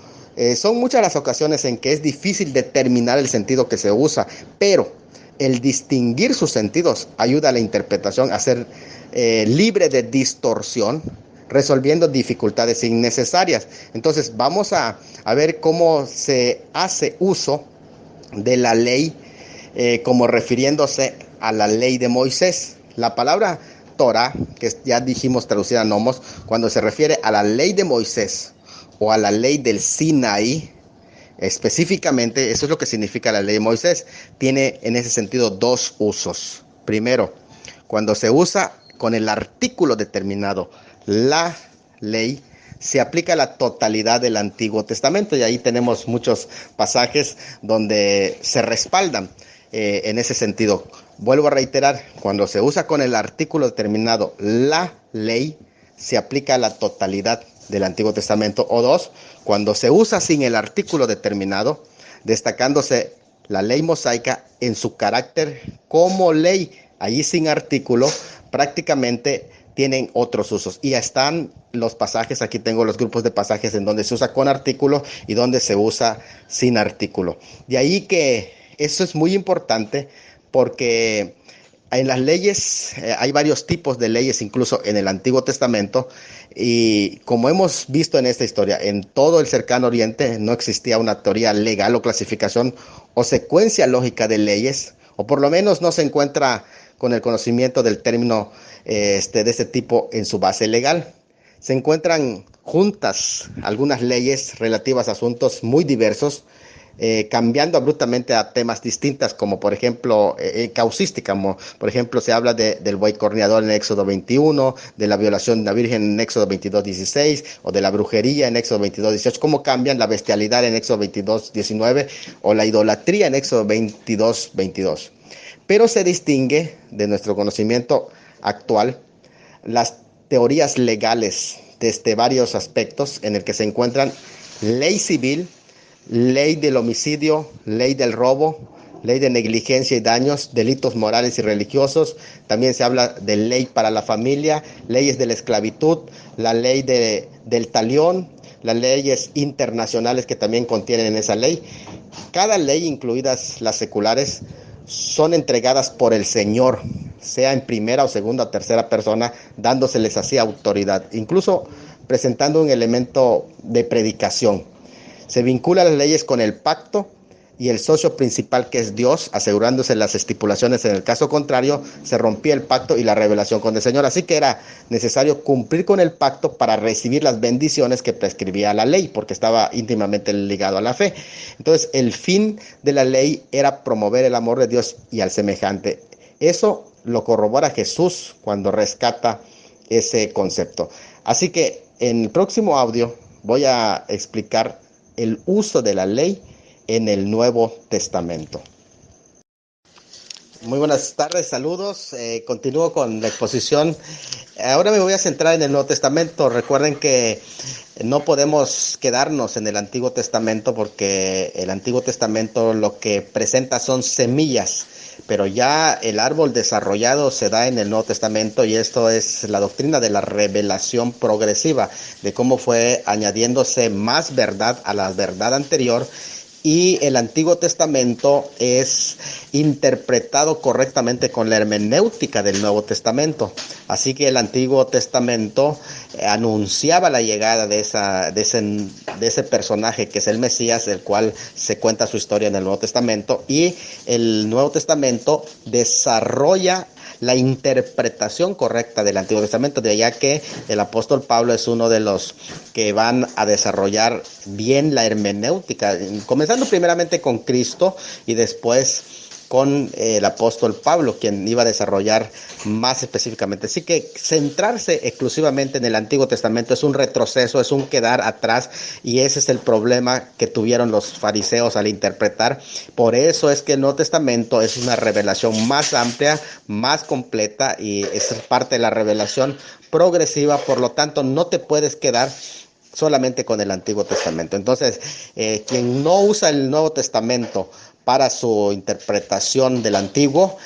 Son muchas las ocasiones en que es difícil determinar el sentido que se usa, pero el distinguir sus sentidos ayuda a la interpretación a ser libre de distorsión, resolviendo dificultades innecesarias. Entonces vamos a ver cómo se hace uso de la ley como refiriéndose a la ley de Moisés. La palabra Torah, que ya dijimos traducida a nomos, cuando se refiere a la ley de Moisés o a la ley del Sinaí, específicamente, eso es lo que significa la ley de Moisés. Tiene en ese sentido dos usos. Primero, cuando se usa con el artículo determinado, la ley, se aplica a la totalidad del Antiguo Testamento, y ahí tenemos muchos pasajes donde se respaldan en ese sentido. Vuelvo a reiterar, cuando se usa con el artículo determinado, la ley, se aplica a la totalidad del Antiguo Testamento. O dos, cuando se usa sin el artículo determinado, destacándose la ley mosaica en su carácter como ley, allí sin artículo, prácticamente tienen otros usos. Y ya están los pasajes, aquí tengo los grupos de pasajes en donde se usa con artículo y donde se usa sin artículo. De ahí que eso es muy importante, porque en las leyes hay varios tipos de leyes, incluso en el Antiguo Testamento, y como hemos visto en esta historia, en todo el cercano oriente no existía una teoría legal o clasificación o secuencia lógica de leyes, o por lo menos no se encuentra con el conocimiento del término de este tipo en su base legal. Se encuentran juntas algunas leyes relativas a asuntos muy diversos, cambiando abruptamente a temas distintas, como por ejemplo causística, como por ejemplo se habla del buey corneador en Éxodo 21, de la violación de la Virgen en Éxodo 22:16, o de la brujería en Éxodo 22:18, cómo cambian la bestialidad en Éxodo 22:19, o la idolatría en Éxodo 22:22. Pero se distingue de nuestro conocimiento actual las teorías legales desde varios aspectos, en el que se encuentran ley civil, ley del homicidio, ley del robo, ley de negligencia y daños, delitos morales y religiosos. También se habla de ley para la familia, leyes de la esclavitud, la ley del talión, las leyes internacionales que también contienen en esa ley. Cada ley, incluidas las seculares, son entregadas por el Señor, sea en primera o segunda o tercera persona, dándoseles así autoridad, incluso presentando un elemento de predicación. Se vincula las leyes con el pacto y el socio principal, que es Dios, asegurándose las estipulaciones. En el caso contrario, se rompía el pacto y la revelación con el Señor. Así que era necesario cumplir con el pacto para recibir las bendiciones que prescribía la ley, porque estaba íntimamente ligado a la fe. Entonces, el fin de la ley era promover el amor de Dios y al semejante. Eso lo corrobora Jesús cuando rescata ese concepto. Así que en el próximo audio voy a explicar el uso de la ley en el Nuevo Testamento. Muy buenas tardes, saludos. Continúo con la exposición. Ahora me voy a centrar en el Nuevo Testamento. Recuerden que no podemos quedarnos en el Antiguo Testamento porque el Antiguo Testamento lo que presenta son semillas, pero ya el árbol desarrollado se da en el Nuevo Testamento y esto es la doctrina de la revelación progresiva, de cómo fue añadiéndose más verdad a la verdad anterior. Y el Antiguo Testamento es interpretado correctamente con la hermenéutica del Nuevo Testamento. Así que el Antiguo Testamento anunciaba la llegada de ese personaje que es el Mesías, el cual se cuenta su historia en el Nuevo Testamento, y el Nuevo Testamento desarrolla la interpretación correcta del Antiguo Testamento, de allá que el apóstol Pablo es uno de los que van a desarrollar bien la hermenéutica, comenzando primeramente con Cristo y después con el apóstol Pablo, quien iba a desarrollar más específicamente. Así que centrarse exclusivamente en el Antiguo Testamento es un retroceso, es un quedar atrás, y ese es el problema que tuvieron los fariseos al interpretar. Por eso es que el Nuevo Testamento es una revelación más amplia, más completa, y es parte de la revelación progresiva. Por lo tanto, no te puedes quedar solamente con el Antiguo Testamento. Entonces, quien no usa el Nuevo Testamento para su interpretación del Antiguo,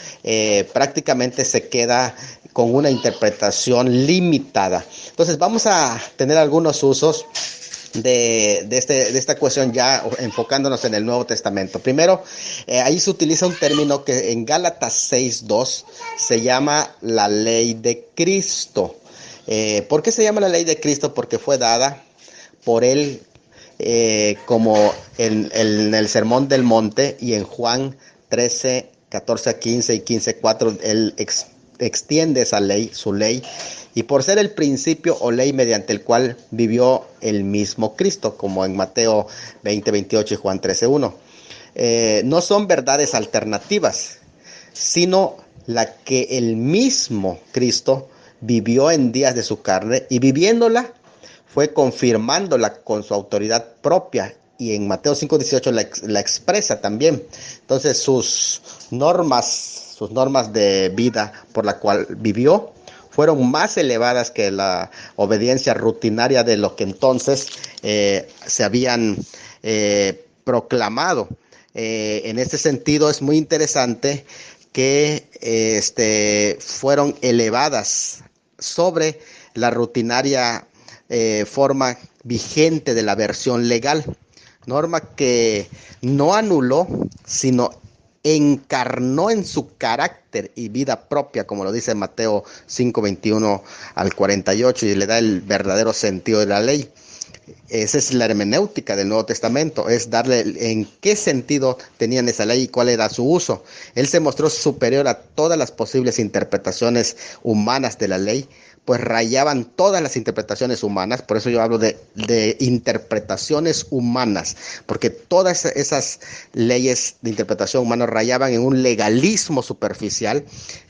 prácticamente se queda con una interpretación limitada. Entonces, vamos a tener algunos usos de esta cuestión, ya enfocándonos en el Nuevo Testamento. Primero, ahí se utiliza un término que en Gálatas 6:2 se llama la ley de Cristo. ¿Por qué se llama la ley de Cristo? Porque fue dada por él, como en el Sermón del Monte, y en Juan 13, 14 a 15 y 15, 4, él extiende esa ley, su ley, y por ser el principio o ley mediante el cual vivió el mismo Cristo, como en Mateo 20, 28 y Juan 13, 1. No son verdades alternativas, sino la que el mismo Cristo vivió en días de su carne, y viviéndola fue confirmándola con su autoridad propia, y en Mateo 5:18 la expresa también. Entonces sus normas de vida por la cual vivió fueron más elevadas que la obediencia rutinaria de lo que entonces se habían proclamado. En este sentido es muy interesante que fueron elevadas sobre la rutinaria forma vigente de la versión legal, norma que no anuló, sino encarnó en su carácter y vida propia, como lo dice Mateo 5:21 al 48, y le da el verdadero sentido de la ley. Esa es la hermenéutica del Nuevo Testamento, es darle en qué sentido tenían esa ley y cuál era su uso. Él se mostró superior a todas las posibles interpretaciones humanas de la ley, pues rayaban todas las interpretaciones humanas. Por eso yo hablo de interpretaciones humanas, porque todas esas leyes de interpretación humana rayaban en un legalismo superficial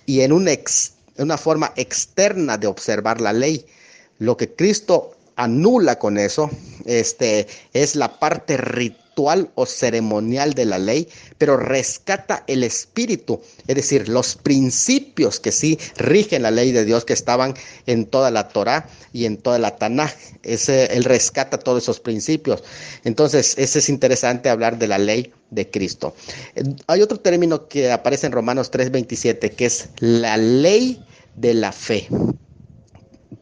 y en una forma externa de observar la ley. Lo que Cristo anula con eso es la parte ritual o ceremonial de la ley, pero rescata el espíritu, es decir, los principios que sí rigen la ley de Dios, que estaban en toda la Torá y en toda la Tanaj. Él rescata todos esos principios. Entonces, es interesante hablar de la ley de Cristo. Hay otro término que aparece en Romanos 3:27, que es la ley de la fe,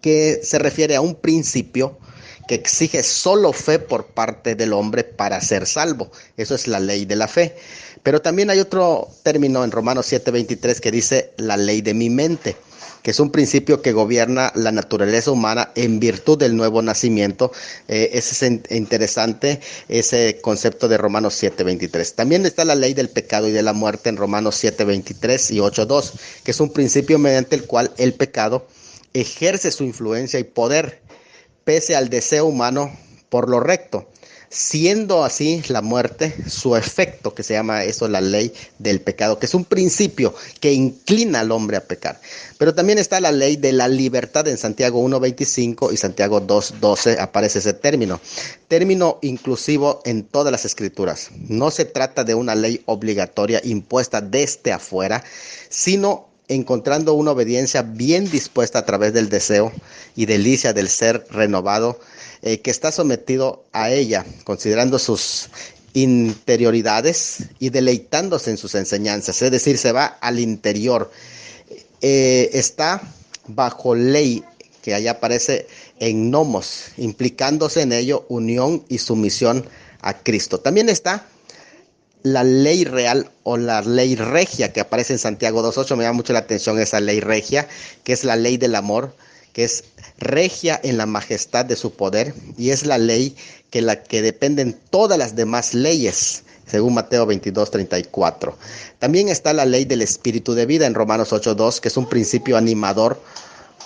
que se refiere a un principio que exige solo fe por parte del hombre para ser salvo. Eso es la ley de la fe. Pero también hay otro término en Romanos 7:23 que dice la ley de mi mente, que es un principio que gobierna la naturaleza humana en virtud del nuevo nacimiento. Es interesante ese concepto de Romanos 7:23. También está la ley del pecado y de la muerte en Romanos 7:23 y 8:2, que es un principio mediante el cual el pecado ejerce su influencia y poder pese al deseo humano por lo recto. siendo así la muerte su efecto, que se llama eso la ley del pecado, que es un principio que inclina al hombre a pecar. Pero también está la ley de la libertad en Santiago 1:25 y Santiago 2:12 aparece ese término inclusivo en todas las escrituras. No se trata de una ley obligatoria impuesta desde afuera, sino encontrando una obediencia bien dispuesta a través del deseo y delicia del ser renovado, que está sometido a ella, considerando sus interioridades y deleitándose en sus enseñanzas, es decir, se va al interior, está bajo ley, que allá aparece en nomos, implicándose en ello unión y sumisión a Cristo. También está la ley real o la ley regia que aparece en Santiago 2:8. Me llama mucho la atención esa ley regia, que es la ley del amor, que es regia en la majestad de su poder, y es la ley que la que dependen todas las demás leyes, según Mateo 22:34. También está la ley del espíritu de vida en Romanos 8:2, que es un principio animador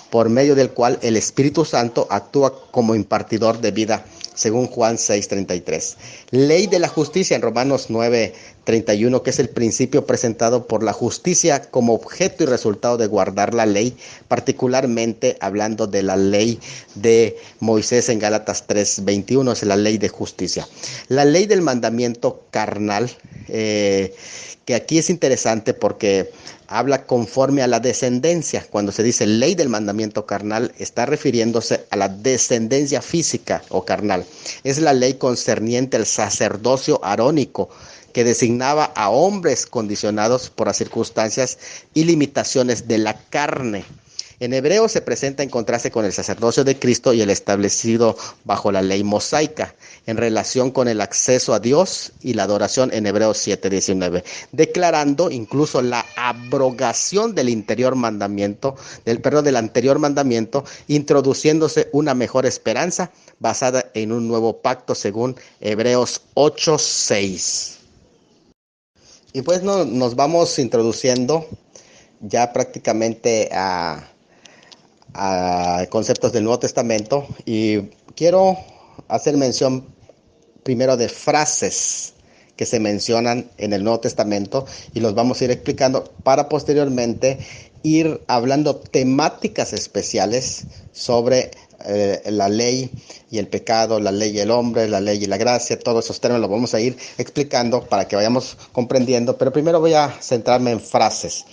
por medio del cual el Espíritu Santo actúa como impartidor de vida, según Juan 6:33. Ley de la justicia en Romanos 9:31, que es el principio presentado por la justicia como objeto y resultado de guardar la ley, particularmente hablando de la ley de Moisés en Gálatas 3:21, es la ley de justicia. La ley del mandamiento carnal, que aquí es interesante porque habla conforme a la descendencia. Cuando se dice ley del mandamiento carnal, está refiriéndose a la descendencia física o carnal. Es la ley concerniente al sacerdocio arónico, que designaba a hombres condicionados por las circunstancias y limitaciones de la carne. En hebreo se presenta en contraste con el sacerdocio de Cristo y el establecido bajo la ley mosaica, en relación con el acceso a Dios y la adoración en Hebreos 7:19, declarando incluso la abrogación del anterior mandamiento, introduciéndose una mejor esperanza basada en un nuevo pacto según Hebreos 8:6. Y pues nos vamos introduciendo ya prácticamente a conceptos del Nuevo Testamento, y quiero hacer mención primero de frases que se mencionan en el Nuevo Testamento, y los vamos a ir explicando para posteriormente ir hablando temáticas especiales sobre la ley y el pecado, la ley y el hombre, la ley y la gracia. Todos esos términos los vamos a ir explicando para que vayamos comprendiendo, pero primero voy a centrarme en frases.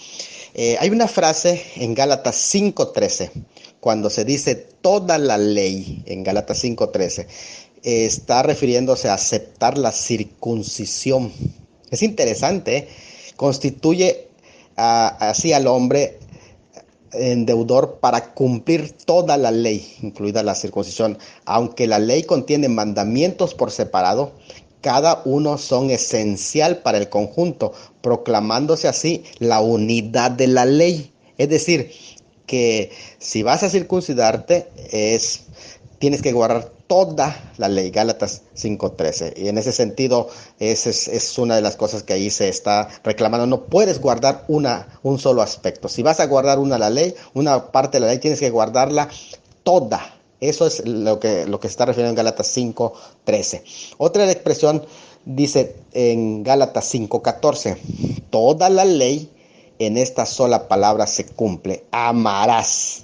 Hay una frase en Gálatas 5:13, cuando se dice toda la ley, en Gálatas 5:13, está refiriéndose a aceptar la circuncisión. Es interesante, constituye así al hombre en deudor para cumplir toda la ley, incluida la circuncisión. Aunque la ley contiene mandamientos por separado, cada uno son esencial para el conjunto, proclamándose así la unidad de la ley. Es decir, que si vas a circuncidarte, tienes que guardar toda la ley, Gálatas 5:13. Y en ese sentido, es una de las cosas que ahí se está reclamando. No puedes guardar un solo aspecto. Si vas a guardar una parte de la ley, tienes que guardarla toda. Eso es lo que se está refiriendo en Gálatas 5:13. Otra expresión dice en Gálatas 5:14, toda la ley en esta sola palabra se cumple: amarás.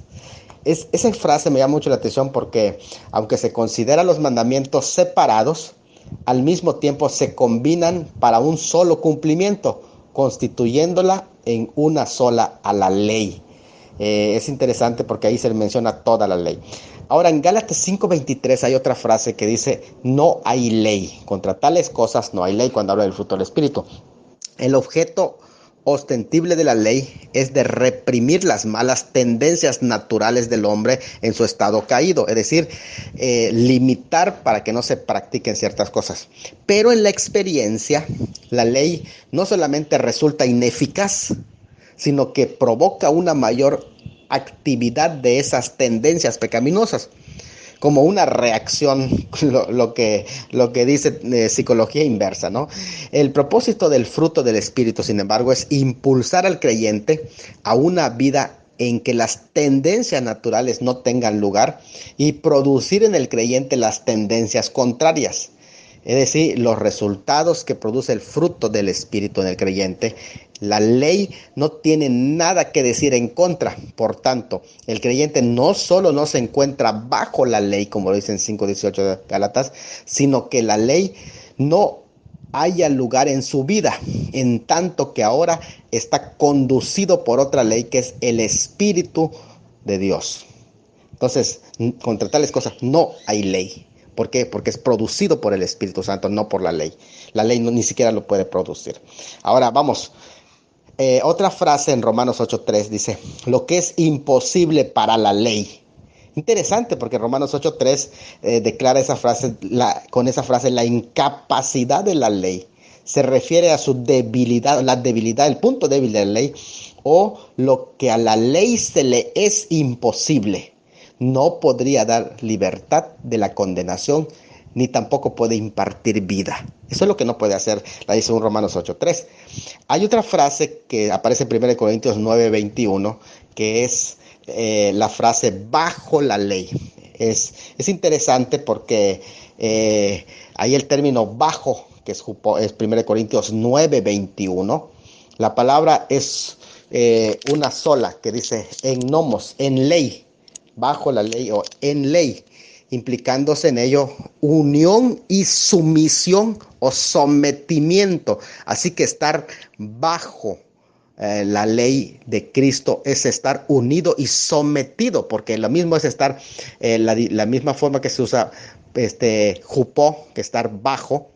Esa frase me llama mucho la atención porque, aunque se consideran los mandamientos separados, al mismo tiempo se combinan para un solo cumplimiento, constituyéndola en una sola a la ley. Es interesante porque ahí se menciona toda la ley. Ahora, en Gálatas 5:23 hay otra frase que dice: no hay ley, contra tales cosas no hay ley, cuando habla del fruto del Espíritu. El objeto ostensible de la ley es de reprimir las malas tendencias naturales del hombre en su estado caído, es decir, limitar para que no se practiquen ciertas cosas. Pero en la experiencia, la ley no solamente resulta ineficaz, sino que provoca una mayor actividad de esas tendencias pecaminosas, como una reacción, lo que dice psicología inversa, ¿no? El propósito del fruto del Espíritu, sin embargo, es impulsar al creyente a una vida en que las tendencias naturales no tengan lugar y producir en el creyente las tendencias contrarias. es decir, los resultados que produce el fruto del Espíritu en el creyente. La ley no tiene nada que decir en contra. Por tanto, el creyente no solo no se encuentra bajo la ley, como lo dicen 5:18 de Gálatas, sino que la ley no haya lugar en su vida, en tanto que ahora está conducido por otra ley que es el Espíritu de Dios. Entonces, contra tales cosas no hay ley. ¿Por qué? Porque es producido por el Espíritu Santo, no por la ley. La ley no, ni siquiera lo puede producir. Ahora vamos. Otra frase en Romanos 8:3 dice, lo que es imposible para la ley. Interesante, porque Romanos 8:3 declara esa frase, con esa frase, la incapacidad de la ley. Se refiere a su debilidad, la debilidad, el punto débil de la ley, o lo que a la ley se le es imposible. No podría dar libertad de la condenación, ni tampoco puede impartir vida. Eso es lo que no puede hacer, la dice un Romanos 8:3. Hay otra frase que aparece en 1 Corintios 9:21, que es la frase bajo la ley. Es interesante porque ahí el término bajo, que es 1 Corintios 9:21, la palabra es una sola, que dice en nomos, en ley, bajo la ley o en ley, implicándose en ello unión y sumisión o sometimiento. Así que estar bajo la ley de Cristo es estar unido y sometido, porque lo mismo es estar, la misma forma que se usa jupó, que estar bajo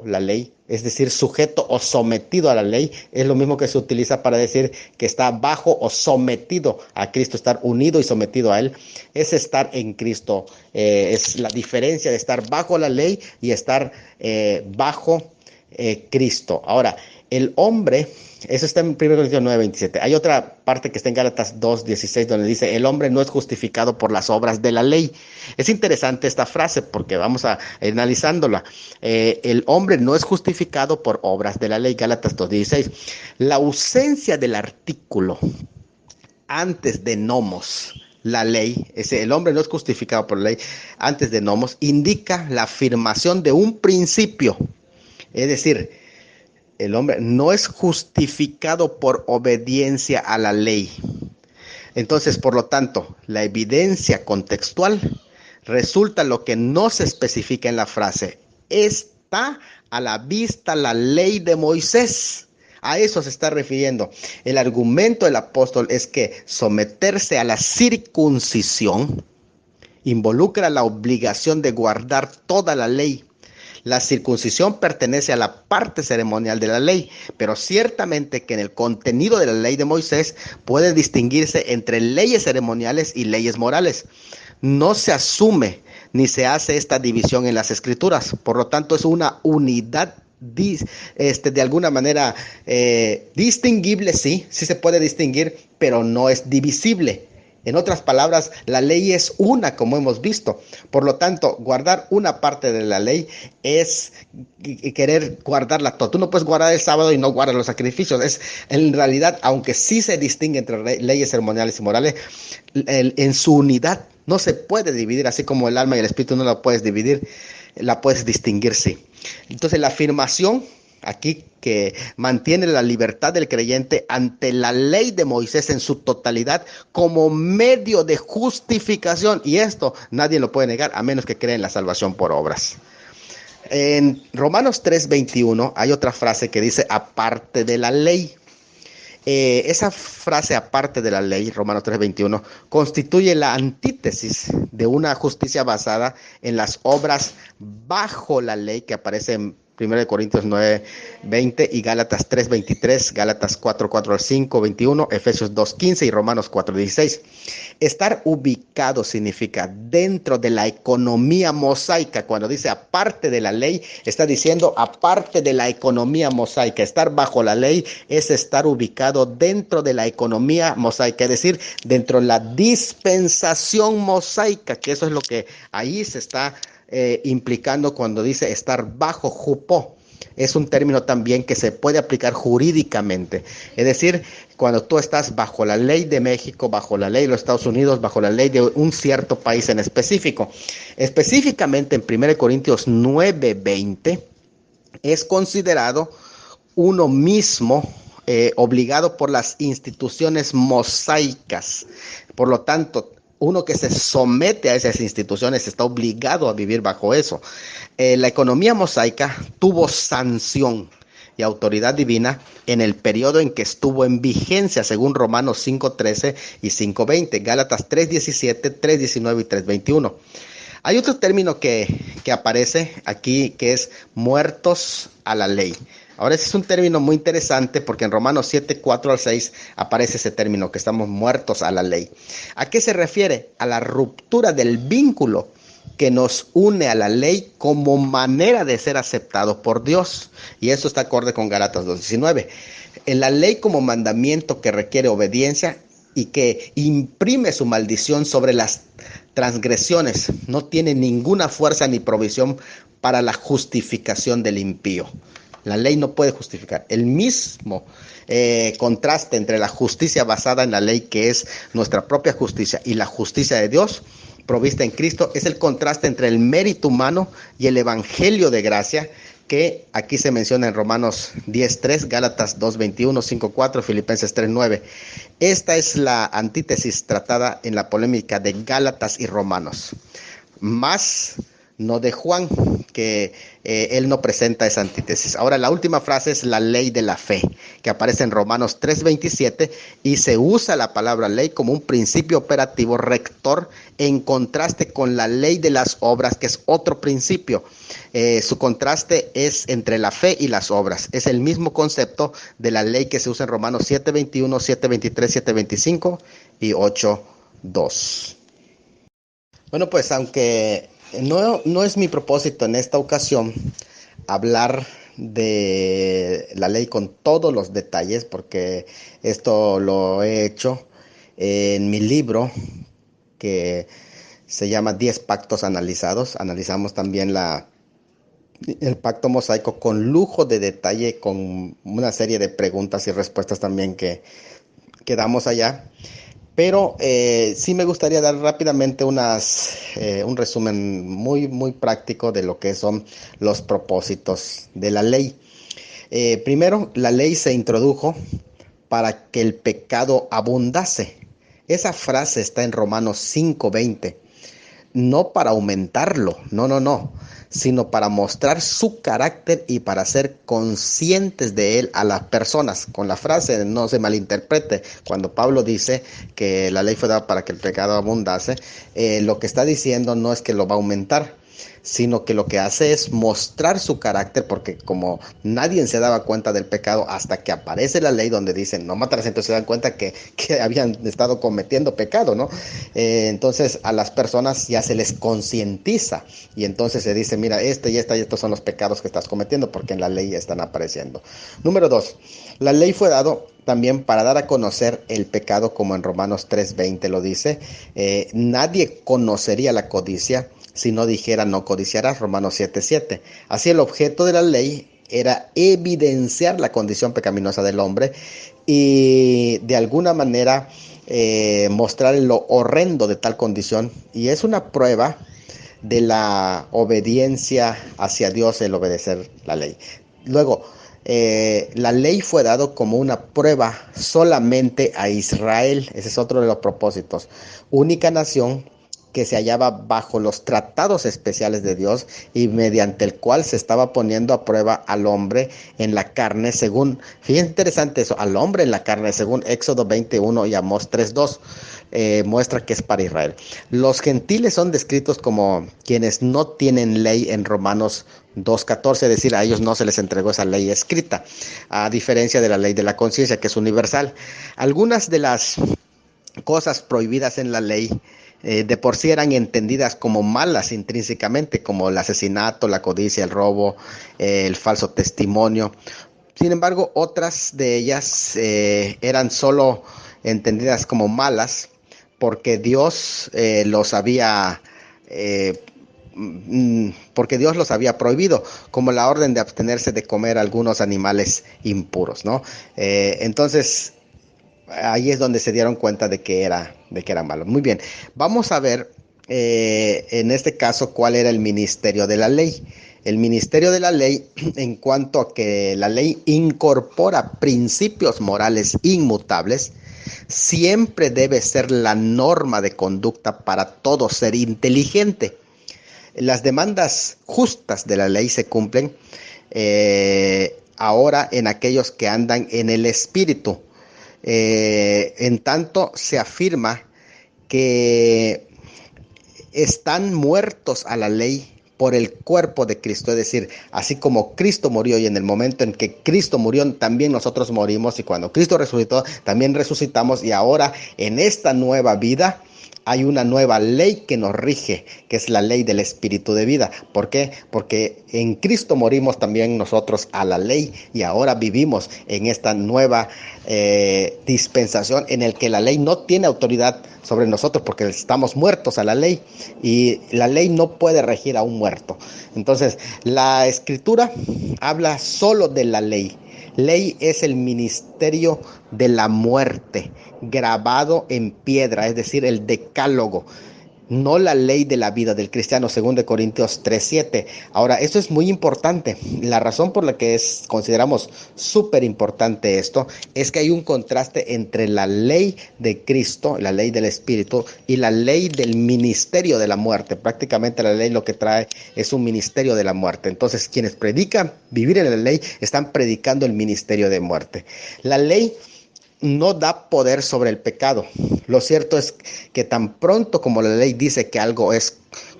la ley, es decir, sujeto o sometido a la ley, es lo mismo que se utiliza para decir que está bajo o sometido a Cristo, estar unido y sometido a Él, es estar en Cristo. Es la diferencia de estar bajo la ley y estar bajo Cristo. Ahora, el hombre, eso está en 1 Corintios 9:27. Hay otra parte que está en Gálatas 2:16 donde dice, el hombre no es justificado por las obras de la ley. Es interesante esta frase porque vamos a analizándola. El hombre no es justificado por obras de la ley, Gálatas 2:16. La ausencia del artículo antes de nomos, la ley, el hombre no es justificado por la ley antes de nomos, indica la afirmación de un principio. Es decir, el hombre no es justificado por obediencia a la ley. Entonces, por lo tanto, la evidencia contextual resulta lo que no se especifica en la frase. Está a la vista la ley de Moisés. A eso se está refiriendo. El argumento del apóstol es que someterse a la circuncisión involucra la obligación de guardar toda la ley. La circuncisión pertenece a la parte ceremonial de la ley, pero ciertamente que en el contenido de la ley de Moisés puede distinguirse entre leyes ceremoniales y leyes morales. No se asume ni se hace esta división en las Escrituras, por lo tanto es una unidad de alguna manera distinguible, sí se puede distinguir, pero no es divisible. En otras palabras, la ley es una, como hemos visto. Por lo tanto, guardar una parte de la ley es querer guardarla toda. Tú no puedes guardar el sábado y no guardar los sacrificios. En realidad, aunque sí se distingue entre leyes ceremoniales y morales, en su unidad no se puede dividir, así como el alma y el espíritu no la puedes dividir, la puedes distinguir, sí. Entonces, la afirmación aquí que mantiene la libertad del creyente ante la ley de Moisés en su totalidad como medio de justificación, y esto nadie lo puede negar a menos que crea en la salvación por obras. En Romanos 3:21 hay otra frase que dice aparte de la ley. Esa frase aparte de la ley, Romanos 3:21, constituye la antítesis de una justicia basada en las obras bajo la ley que aparece en 1 Corintios 9:20 y Gálatas 3:23, Gálatas 4:4-5, 21, Efesios 2:15 y Romanos 4:16. Estar ubicado significa dentro de la economía mosaica. Cuando dice aparte de la ley, está diciendo aparte de la economía mosaica. Estar bajo la ley es estar ubicado dentro de la economía mosaica, es decir, dentro de la dispensación mosaica, que eso es lo que ahí se está implicando cuando dice estar bajo jupó. es un término también que se puede aplicar jurídicamente. Es decir, cuando tú estás bajo la ley de México, bajo la ley de los Estados Unidos, bajo la ley de un cierto país en específico. Específicamente en 1 Corintios 9:20 es considerado uno mismo obligado por las instituciones mosaicas. Por lo tanto, uno que se somete a esas instituciones está obligado a vivir bajo eso. La economía mosaica tuvo sanción y autoridad divina en el periodo en que estuvo en vigencia, según Romanos 5:13 y 5:20, Gálatas 3:17, 3:19 y 3:21. Hay otro término que aparece aquí que es muertos a la ley. Ahora ese es un término muy interesante porque en Romanos 7:4 al 6 aparece ese término, que estamos muertos a la ley. ¿A qué se refiere? A la ruptura del vínculo que nos une a la ley como manera de ser aceptado por Dios. Y eso está acorde con Gálatas 2:19. En la ley como mandamiento que requiere obediencia y que imprime su maldición sobre las transgresiones, no tiene ninguna fuerza ni provisión para la justificación del impío. La ley no puede justificar. El mismo contraste entre la justicia basada en la ley, que es nuestra propia justicia, y la justicia de Dios provista en Cristo, es el contraste entre el mérito humano y el evangelio de gracia, que aquí se menciona en Romanos 10:3, Gálatas 2:21, 5:4, Filipenses 3:9. Esta es la antítesis tratada en la polémica de Gálatas y Romanos. Más no de Juan, que él no presenta esa antítesis. Ahora, la última frase es la ley de la fe, que aparece en Romanos 3:27, y se usa la palabra ley como un principio operativo rector en contraste con la ley de las obras, que es otro principio. Su contraste es entre la fe y las obras. Es el mismo concepto de la ley que se usa en Romanos 7:21, 7:23, 7:25 y 8:2. Bueno, pues aunque no es mi propósito en esta ocasión hablar de la ley con todos los detalles, porque esto lo he hecho en mi libro que se llama 10 pactos analizados. Analizamos también el pacto mosaico con lujo de detalle, con una serie de preguntas y respuestas también que damos allá. Pero sí me gustaría dar rápidamente un resumen muy práctico de lo que son los propósitos de la ley. Primero, la ley se introdujo para que el pecado abundase. Esa frase está en Romanos 5:20. No para aumentarlo, no, sino para mostrar su carácter y para ser conscientes de él a las personas. Con la frase no se malinterprete. Cuando Pablo dice que la ley fue dada para que el pecado abundase, lo que está diciendo no es que lo va a aumentar, sino que lo que hace es mostrar su carácter, porque como nadie se daba cuenta del pecado hasta que aparece la ley donde dicen no matarás, entonces se dan cuenta que habían estado cometiendo pecado, ¿no? Entonces a las personas ya se les concientiza y entonces se dice, mira, estos son los pecados que estás cometiendo, porque en la ley están apareciendo. Número 2, la ley fue dado también para dar a conocer el pecado, como en Romanos 3:20 lo dice. Nadie conocería la codicia si no dijera no codiciarás, Romanos 7:7. Así el objeto de la ley era evidenciar la condición pecaminosa del hombre y de alguna manera mostrar lo horrendo de tal condición, y es una prueba de la obediencia hacia Dios, el obedecer la ley. Luego, la ley fue dado como una prueba solamente a Israel. Ese es otro de los propósitos. Única nación que se hallaba bajo los tratados especiales de Dios y mediante el cual se estaba poniendo a prueba al hombre en la carne, según, fíjense interesante eso, al hombre en la carne, según Éxodo 21 y Amós 3:2, muestra que es para Israel. Los gentiles son descritos como quienes no tienen ley en Romanos 2:14, es decir, a ellos no se les entregó esa ley escrita, a diferencia de la ley de la conciencia, que es universal. Algunas de las cosas prohibidas en la ley de por sí eran entendidas como malas intrínsecamente, como el asesinato, la codicia, el robo, el falso testimonio. Sin embargo, otras de ellas eran solo entendidas como malas porque Dios los había porque Dios los había prohibido, como la orden de abstenerse de comer algunos animales impuros, ¿no? Entonces, ahí es donde se dieron cuenta de que era malo. Muy bien, vamos a ver en este caso cuál era el ministerio de la ley. El ministerio de la ley, en cuanto a que la ley incorpora principios morales inmutables, siempre debe ser la norma de conducta para todo ser inteligente. Las demandas justas de la ley se cumplen ahora en aquellos que andan en el espíritu. En tanto se afirma que están muertos a la ley por el cuerpo de Cristo, es decir, así como Cristo murió y en el momento en que Cristo murió también nosotros morimos, y cuando Cristo resucitó también resucitamos, y ahora en esta nueva vida hay una nueva ley que nos rige, que es la ley del espíritu de vida. ¿Por qué? Porque en Cristo morimos también nosotros a la ley y ahora vivimos en esta nueva dispensación en el que la ley no tiene autoridad sobre nosotros porque estamos muertos a la ley y la ley no puede regir a un muerto. Entonces, la escritura habla solo de la ley. Ley es el ministerio de la muerte, grabado en piedra, es decir, el decálogo, no la ley de la vida del cristiano, según de Corintios 3:7. Ahora, esto es muy importante. La razón por la que consideramos súper importante esto es que hay un contraste entre la ley de Cristo, la ley del Espíritu, y la ley del ministerio de la muerte. Prácticamente la ley lo que trae es un ministerio de la muerte. Entonces, quienes predican vivir en la ley están predicando el ministerio de muerte. La ley no da poder sobre el pecado. Lo cierto es que tan pronto como la ley dice que algo es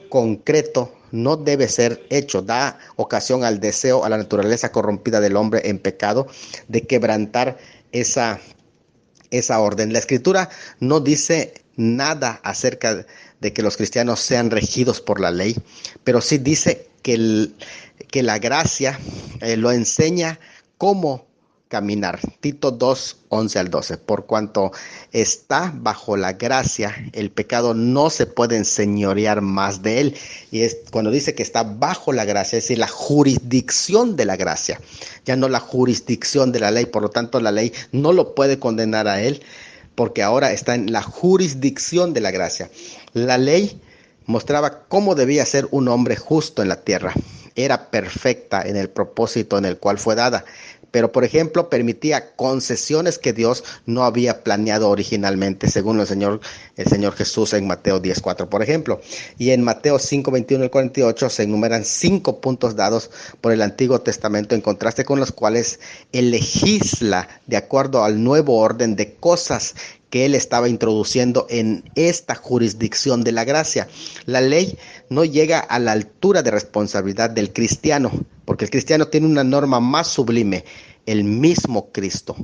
concreto, no debe ser hecho. Da ocasión al deseo, a la naturaleza corrompida del hombre en pecado, de quebrantar esa orden. La escritura no dice nada acerca de que los cristianos sean regidos por la ley, pero sí dice que la gracia lo enseña cómo caminar. Tito 2:11-12. Por cuanto está bajo la gracia, el pecado no se puede enseñorear más de él. Y es cuando dice que está bajo la gracia, es decir, la jurisdicción de la gracia, ya no la jurisdicción de la ley. Por lo tanto, la ley no lo puede condenar a él, porque ahora está en la jurisdicción de la gracia. La ley mostraba cómo debía ser un hombre justo en la tierra. Era perfecta en el propósito en el cual fue dada, pero por ejemplo permitía concesiones que Dios no había planeado originalmente, según el Señor Jesús en Mateo 10:4, por ejemplo. Y en Mateo 5:21-48 se enumeran 5 puntos dados por el Antiguo Testamento, en contraste con los cuales él legisla de acuerdo al nuevo orden de cosas que él estaba introduciendo en esta jurisdicción de la gracia. La ley no llega a la altura de responsabilidad del cristiano, porque el cristiano tiene una norma más sublime, el mismo Cristo.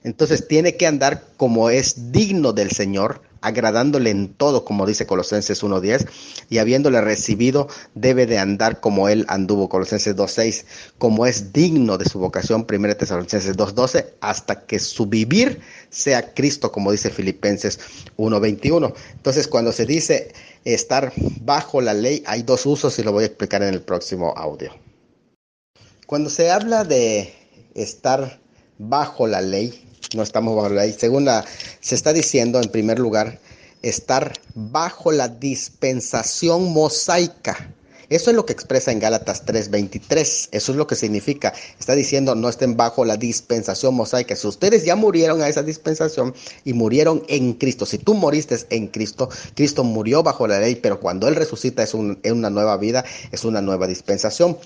Entonces tiene que andar como es digno del Señor, agradándole en todo, como dice Colosenses 1:10, y habiéndole recibido, debe de andar como él anduvo, Colosenses 2:6, como es digno de su vocación, 1 Tesalonicenses 2:12, hasta que su vivir sea Cristo, como dice Filipenses 1:21. Entonces, cuando se dice estar bajo la ley, hay dos usos y lo voy a explicar en el próximo audio. Cuando se habla de estar bajo la ley, no estamos bajo la ley, se está diciendo en primer lugar, estar bajo la dispensación mosaica. Eso es lo que expresa en Gálatas 3:23, eso es lo que significa, está diciendo no estén bajo la dispensación mosaica. Si ustedes ya murieron a esa dispensación y murieron en Cristo, si tú moriste en Cristo, Cristo murió bajo la ley, pero cuando Él resucita es una nueva vida, es una nueva dispensación.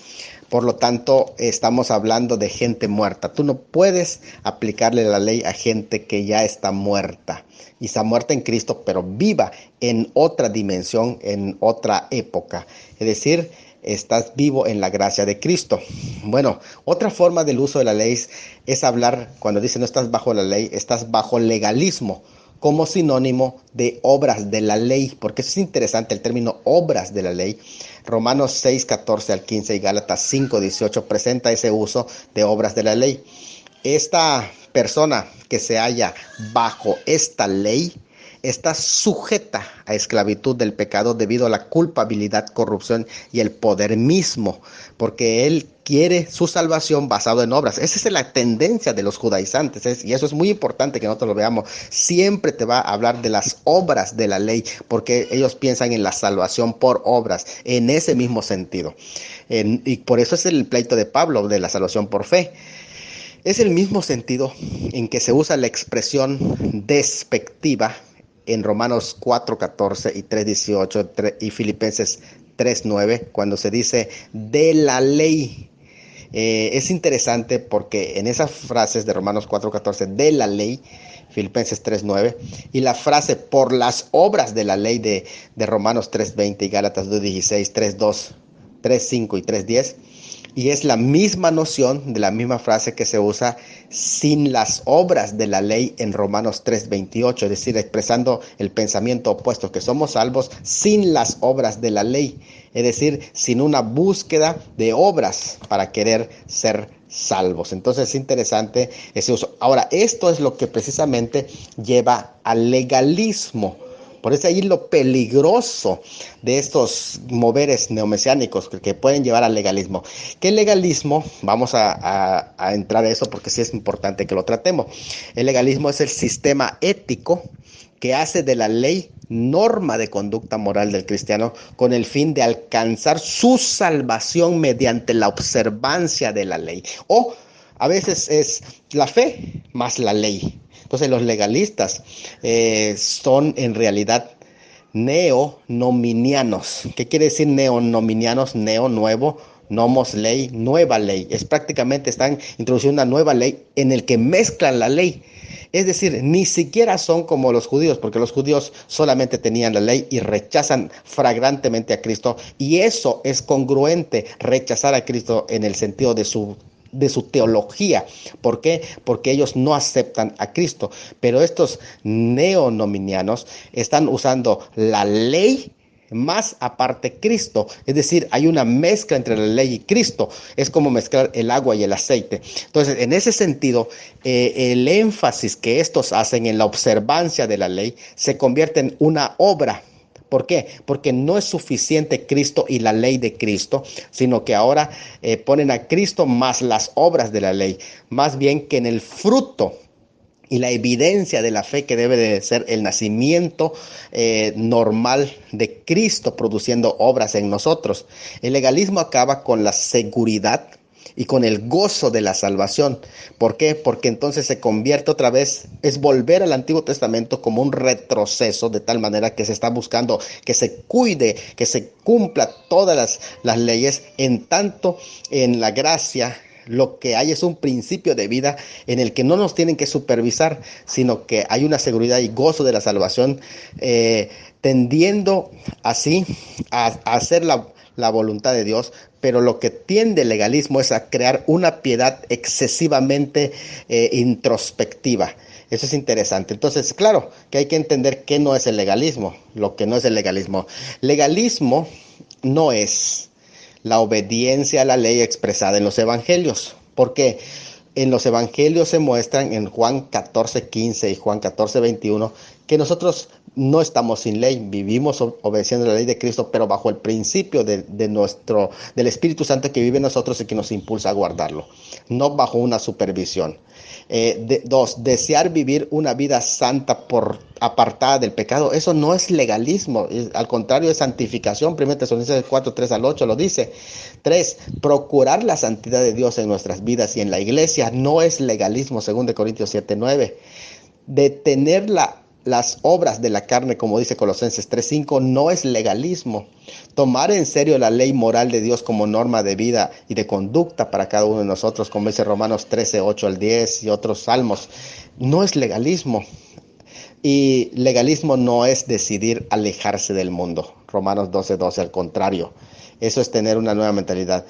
Por lo tanto, estamos hablando de gente muerta. Tú no puedes aplicarle la ley a gente que ya está muerta. Y está muerta en Cristo, pero viva en otra dimensión, en otra época. Es decir, estás vivo en la gracia de Cristo. Bueno, otra forma del uso de la ley es hablar, cuando dice no estás bajo la ley, estás bajo legalismo, como sinónimo de obras de la ley, porque eso es interesante, el término obras de la ley. Romanos 6:14-15 y Gálatas 5:18 presenta ese uso de obras de la ley. Esta persona que se halla bajo esta ley está sujeta a esclavitud del pecado debido a la culpabilidad, corrupción y el poder mismo, porque él quiere su salvación basado en obras. Esa es la tendencia de los judaizantes, y eso es muy importante que nosotros lo veamos. Siempre te va a hablar de las obras de la ley, porque ellos piensan en la salvación por obras, en ese mismo sentido. Y por eso es el pleito de Pablo de la salvación por fe. Es el mismo sentido en que se usa la expresión despectiva en Romanos 4:14 y 3:18 y Filipenses 3:9, cuando se dice de la ley. Es interesante porque en esas frases de Romanos 4:14 de la ley, Filipenses 3:9, y la frase por las obras de la ley de Romanos 3:20 y Gálatas 2:16, 3:2, 3:5 y 3:10, y es la misma noción de la misma frase que se usa sin las obras de la ley en Romanos 3:28, es decir, expresando el pensamiento opuesto, que somos salvos sin las obras de la ley, es decir, sin una búsqueda de obras para querer ser salvos. Entonces es interesante ese uso. Ahora, esto es lo que precisamente lleva al legalismo. Por eso ahí lo peligroso de estos moveres neomesiánicos que pueden llevar al legalismo. ¿Qué legalismo? Vamos a entrar a eso porque sí es importante que lo tratemos. El legalismo es el sistema ético que hace de la ley norma de conducta moral del cristiano con el fin de alcanzar su salvación mediante la observancia de la ley. O a veces es la fe más la ley. Entonces los legalistas son en realidad neonominianos. ¿Qué quiere decir neonominianos? Neo, nuevo, nomos, ley, nueva ley. Es prácticamente están introduciendo una nueva ley en el que mezclan la ley. Es decir, ni siquiera son como los judíos, porque los judíos solamente tenían la ley y rechazan flagrantemente a Cristo. Y eso es congruente, rechazar a Cristo en el sentido de su teología. ¿Por qué? Porque ellos no aceptan a Cristo. Pero estos neonominianos están usando la ley más aparte Cristo, es decir, hay una mezcla entre la ley y Cristo, es como mezclar el agua y el aceite. Entonces, en ese sentido, el énfasis que estos hacen en la observancia de la ley se convierte en una obra. ¿Por qué? Porque no es suficiente Cristo y la ley de Cristo, sino que ahora ponen a Cristo más las obras de la ley, más bien que en el fruto y la evidencia de la fe que debe de ser el nacimiento normal de Cristo produciendo obras en nosotros. El legalismo acaba con la seguridad y con el gozo de la salvación. ¿Por qué? Porque entonces se convierte otra vez, es volver al Antiguo Testamento como un retroceso, de tal manera que se está buscando que se cuide, que se cumpla todas las leyes, en tanto en la gracia lo que hay es un principio de vida en el que no nos tienen que supervisar, sino que hay una seguridad y gozo de la salvación, tendiendo así a hacer la voluntad de Dios. Pero lo que tiende el legalismo es a crear una piedad excesivamente introspectiva. Eso es interesante. Entonces, claro, que hay que entender qué no es el legalismo, lo que no es el legalismo. Legalismo no es la obediencia a la ley expresada en los evangelios. ¿Por qué? En los evangelios se muestran en Juan 14:15 y Juan 14:21 que nosotros no estamos sin ley, vivimos obedeciendo la ley de Cristo, pero bajo el principio del Espíritu Santo que vive en nosotros y que nos impulsa a guardarlo, no bajo una supervisión. Dos, desear vivir una vida santa apartada del pecado. Eso no es legalismo, al contrario es santificación. 1 Tesalonicenses 4:3-8 lo dice. 3, procurar la santidad de Dios en nuestras vidas y en la iglesia no es legalismo, 2 Corintios 7:9. Detener las obras de la carne, como dice Colosenses 3:5, no es legalismo. Tomar en serio la ley moral de Dios como norma de vida y de conducta para cada uno de nosotros, como dice Romanos 13:8-10 y otros salmos, no es legalismo. Y legalismo no es decidir alejarse del mundo. Romanos 12:12, al contrario. Eso es tener una nueva mentalidad.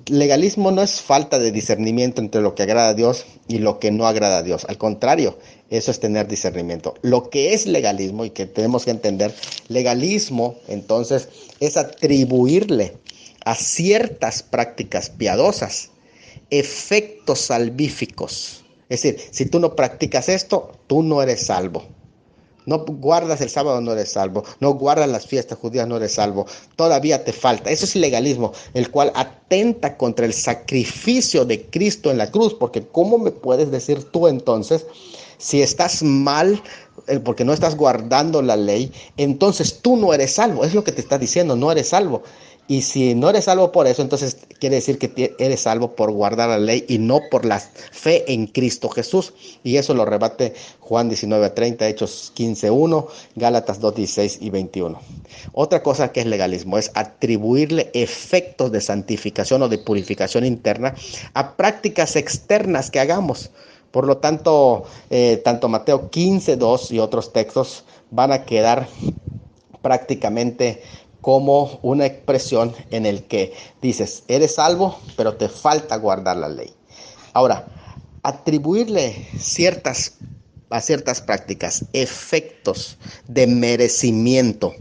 Legalismo no es falta de discernimiento entre lo que agrada a Dios y lo que no agrada a Dios. Al contrario, eso es tener discernimiento. Lo que es legalismo y que tenemos que entender, legalismo entonces es atribuirle a ciertas prácticas piadosas efectos salvíficos. Es decir, si tú no practicas esto, tú no eres salvo. No guardas el sábado, no eres salvo. No guardas las fiestas judías, no eres salvo. Todavía te falta. Eso es legalismo, el cual atenta contra el sacrificio de Cristo en la cruz. Porque ¿cómo me puedes decir tú entonces, si estás mal, porque no estás guardando la ley, entonces tú no eres salvo? Es lo que te está diciendo, no eres salvo. Y si no eres salvo por eso, entonces quiere decir que eres salvo por guardar la ley y no por la fe en Cristo Jesús. Y eso lo rebate Juan 19:30, Hechos 15:1, Gálatas 2:16 y 21. Otra cosa que es legalismo es atribuirle efectos de santificación o de purificación interna a prácticas externas que hagamos. Por lo tanto, tanto Mateo 15:2 y otros textos van a quedar prácticamente como una expresión en el que dices, eres salvo, pero te falta guardar la ley. Ahora, atribuirle a ciertas prácticas efectos de merecimiento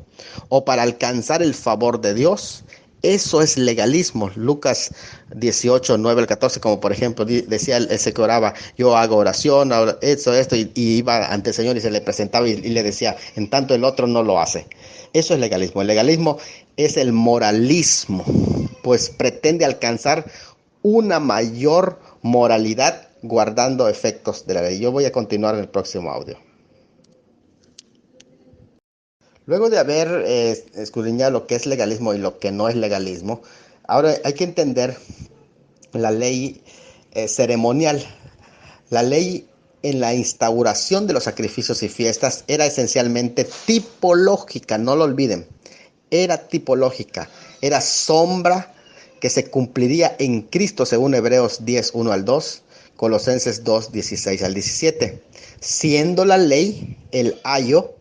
o para alcanzar el favor de Dios, eso es legalismo. Lucas 18:9 al 14, como por ejemplo decía ese que oraba, yo hago oración, esto, y iba ante el Señor y se le presentaba y le decía, en tanto el otro no lo hace. Eso es legalismo. El legalismo es el moralismo, pues pretende alcanzar una mayor moralidad guardando efectos de la ley. Yo voy a continuar en el próximo audio. Luego de haber escudriñado lo que es legalismo y lo que no es legalismo, ahora hay que entender la ley ceremonial. La ley en la instauración de los sacrificios y fiestas era esencialmente tipológica, no lo olviden. Era tipológica, era sombra que se cumpliría en Cristo según Hebreos 10:1 al 2, Colosenses 2:16 al 17, siendo la ley el ayo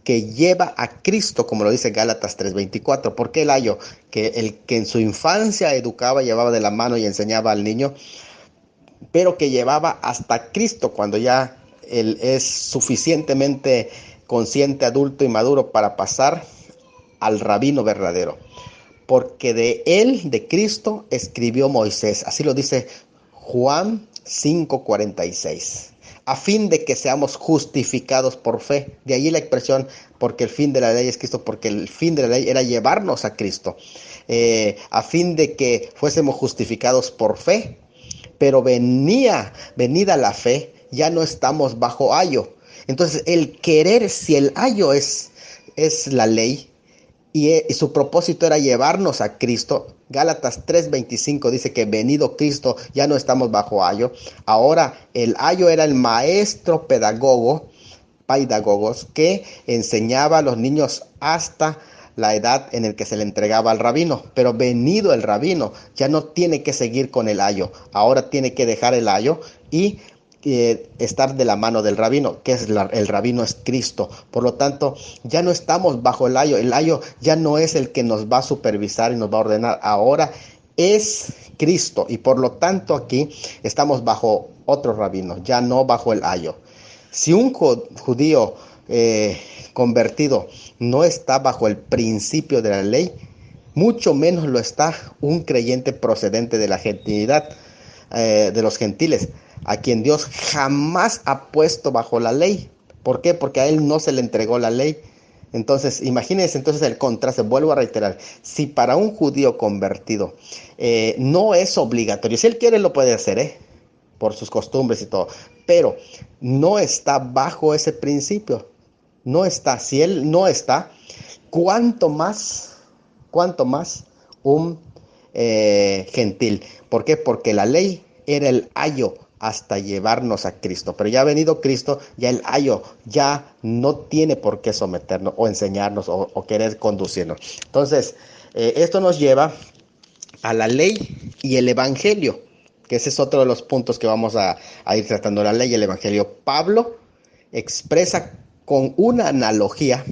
que lleva a Cristo, como lo dice Gálatas 3:24. ¿Por qué el ayo? Que el que en su infancia educaba, llevaba de la mano y enseñaba al niño, pero que llevaba hasta Cristo cuando ya él es suficientemente consciente, adulto y maduro para pasar al rabino verdadero. Porque de él, de Cristo, escribió Moisés. Así lo dice Juan 5:46. A fin de que seamos justificados por fe. De allí la expresión, porque el fin de la ley es Cristo, porque el fin de la ley era llevarnos a Cristo. A fin de que fuésemos justificados por fe. Pero venida la fe, ya no estamos bajo ayo. Entonces el querer, si el ayo es la ley, y su propósito era llevarnos a Cristo. Gálatas 3:25 dice que venido Cristo ya no estamos bajo ayo. Ahora el ayo era el maestro pedagogos, que enseñaba a los niños hasta la edad en el que se le entregaba al rabino. Pero venido el rabino, ya no tiene que seguir con el ayo. Ahora tiene que dejar el ayo y estar de la mano del rabino, que es el rabino es Cristo. Por lo tanto, ya no estamos bajo el ayo ya no es el que nos va a supervisar y nos va a ordenar, ahora es Cristo, y por lo tanto aquí estamos bajo otro rabino, ya no bajo el ayo. Si un judío convertido no está bajo el principio de la ley, mucho menos lo está un creyente procedente de la gentilidad, de los gentiles, a quien Dios jamás ha puesto bajo la ley. ¿Por qué? Porque a él no se le entregó la ley. Entonces, imagínense entonces el contraste. Vuelvo a reiterar, si para un judío convertido no es obligatorio, si él quiere lo puede hacer, por sus costumbres y todo, pero no está bajo ese principio, no está. Si él no está, ¿cuánto más un gentil? ¿Por qué? Porque la ley era el ayo hasta llevarnos a Cristo, pero ya ha venido Cristo, ya el ayo ya no tiene por qué someternos o enseñarnos o querer conducirnos. Entonces, esto nos lleva a la ley y el evangelio, que ese es otro de los puntos que vamos a ir tratando, la ley y el evangelio. Pablo expresa con una analogía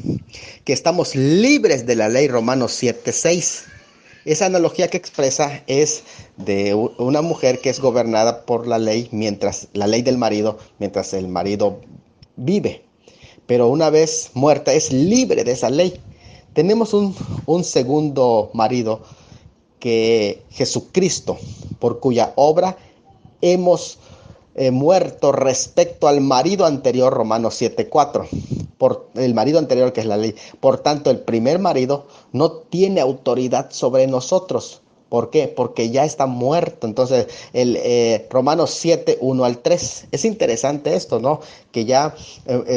que estamos libres de la ley, Romanos 7:6. Esa analogía que expresa es de una mujer que es gobernada por la ley, la ley del marido, mientras el marido vive. Pero una vez muerta es libre de esa ley. Tenemos un segundo marido, que Jesucristo, por cuya obra hemos muerto respecto al marido anterior, Romanos 7:4. Por el marido anterior, que es la ley. Por tanto, el primer marido no tiene autoridad sobre nosotros. ¿Por qué? Porque ya está muerto. Entonces, Romanos 7:1 al 3. Es interesante esto, ¿no? Que ya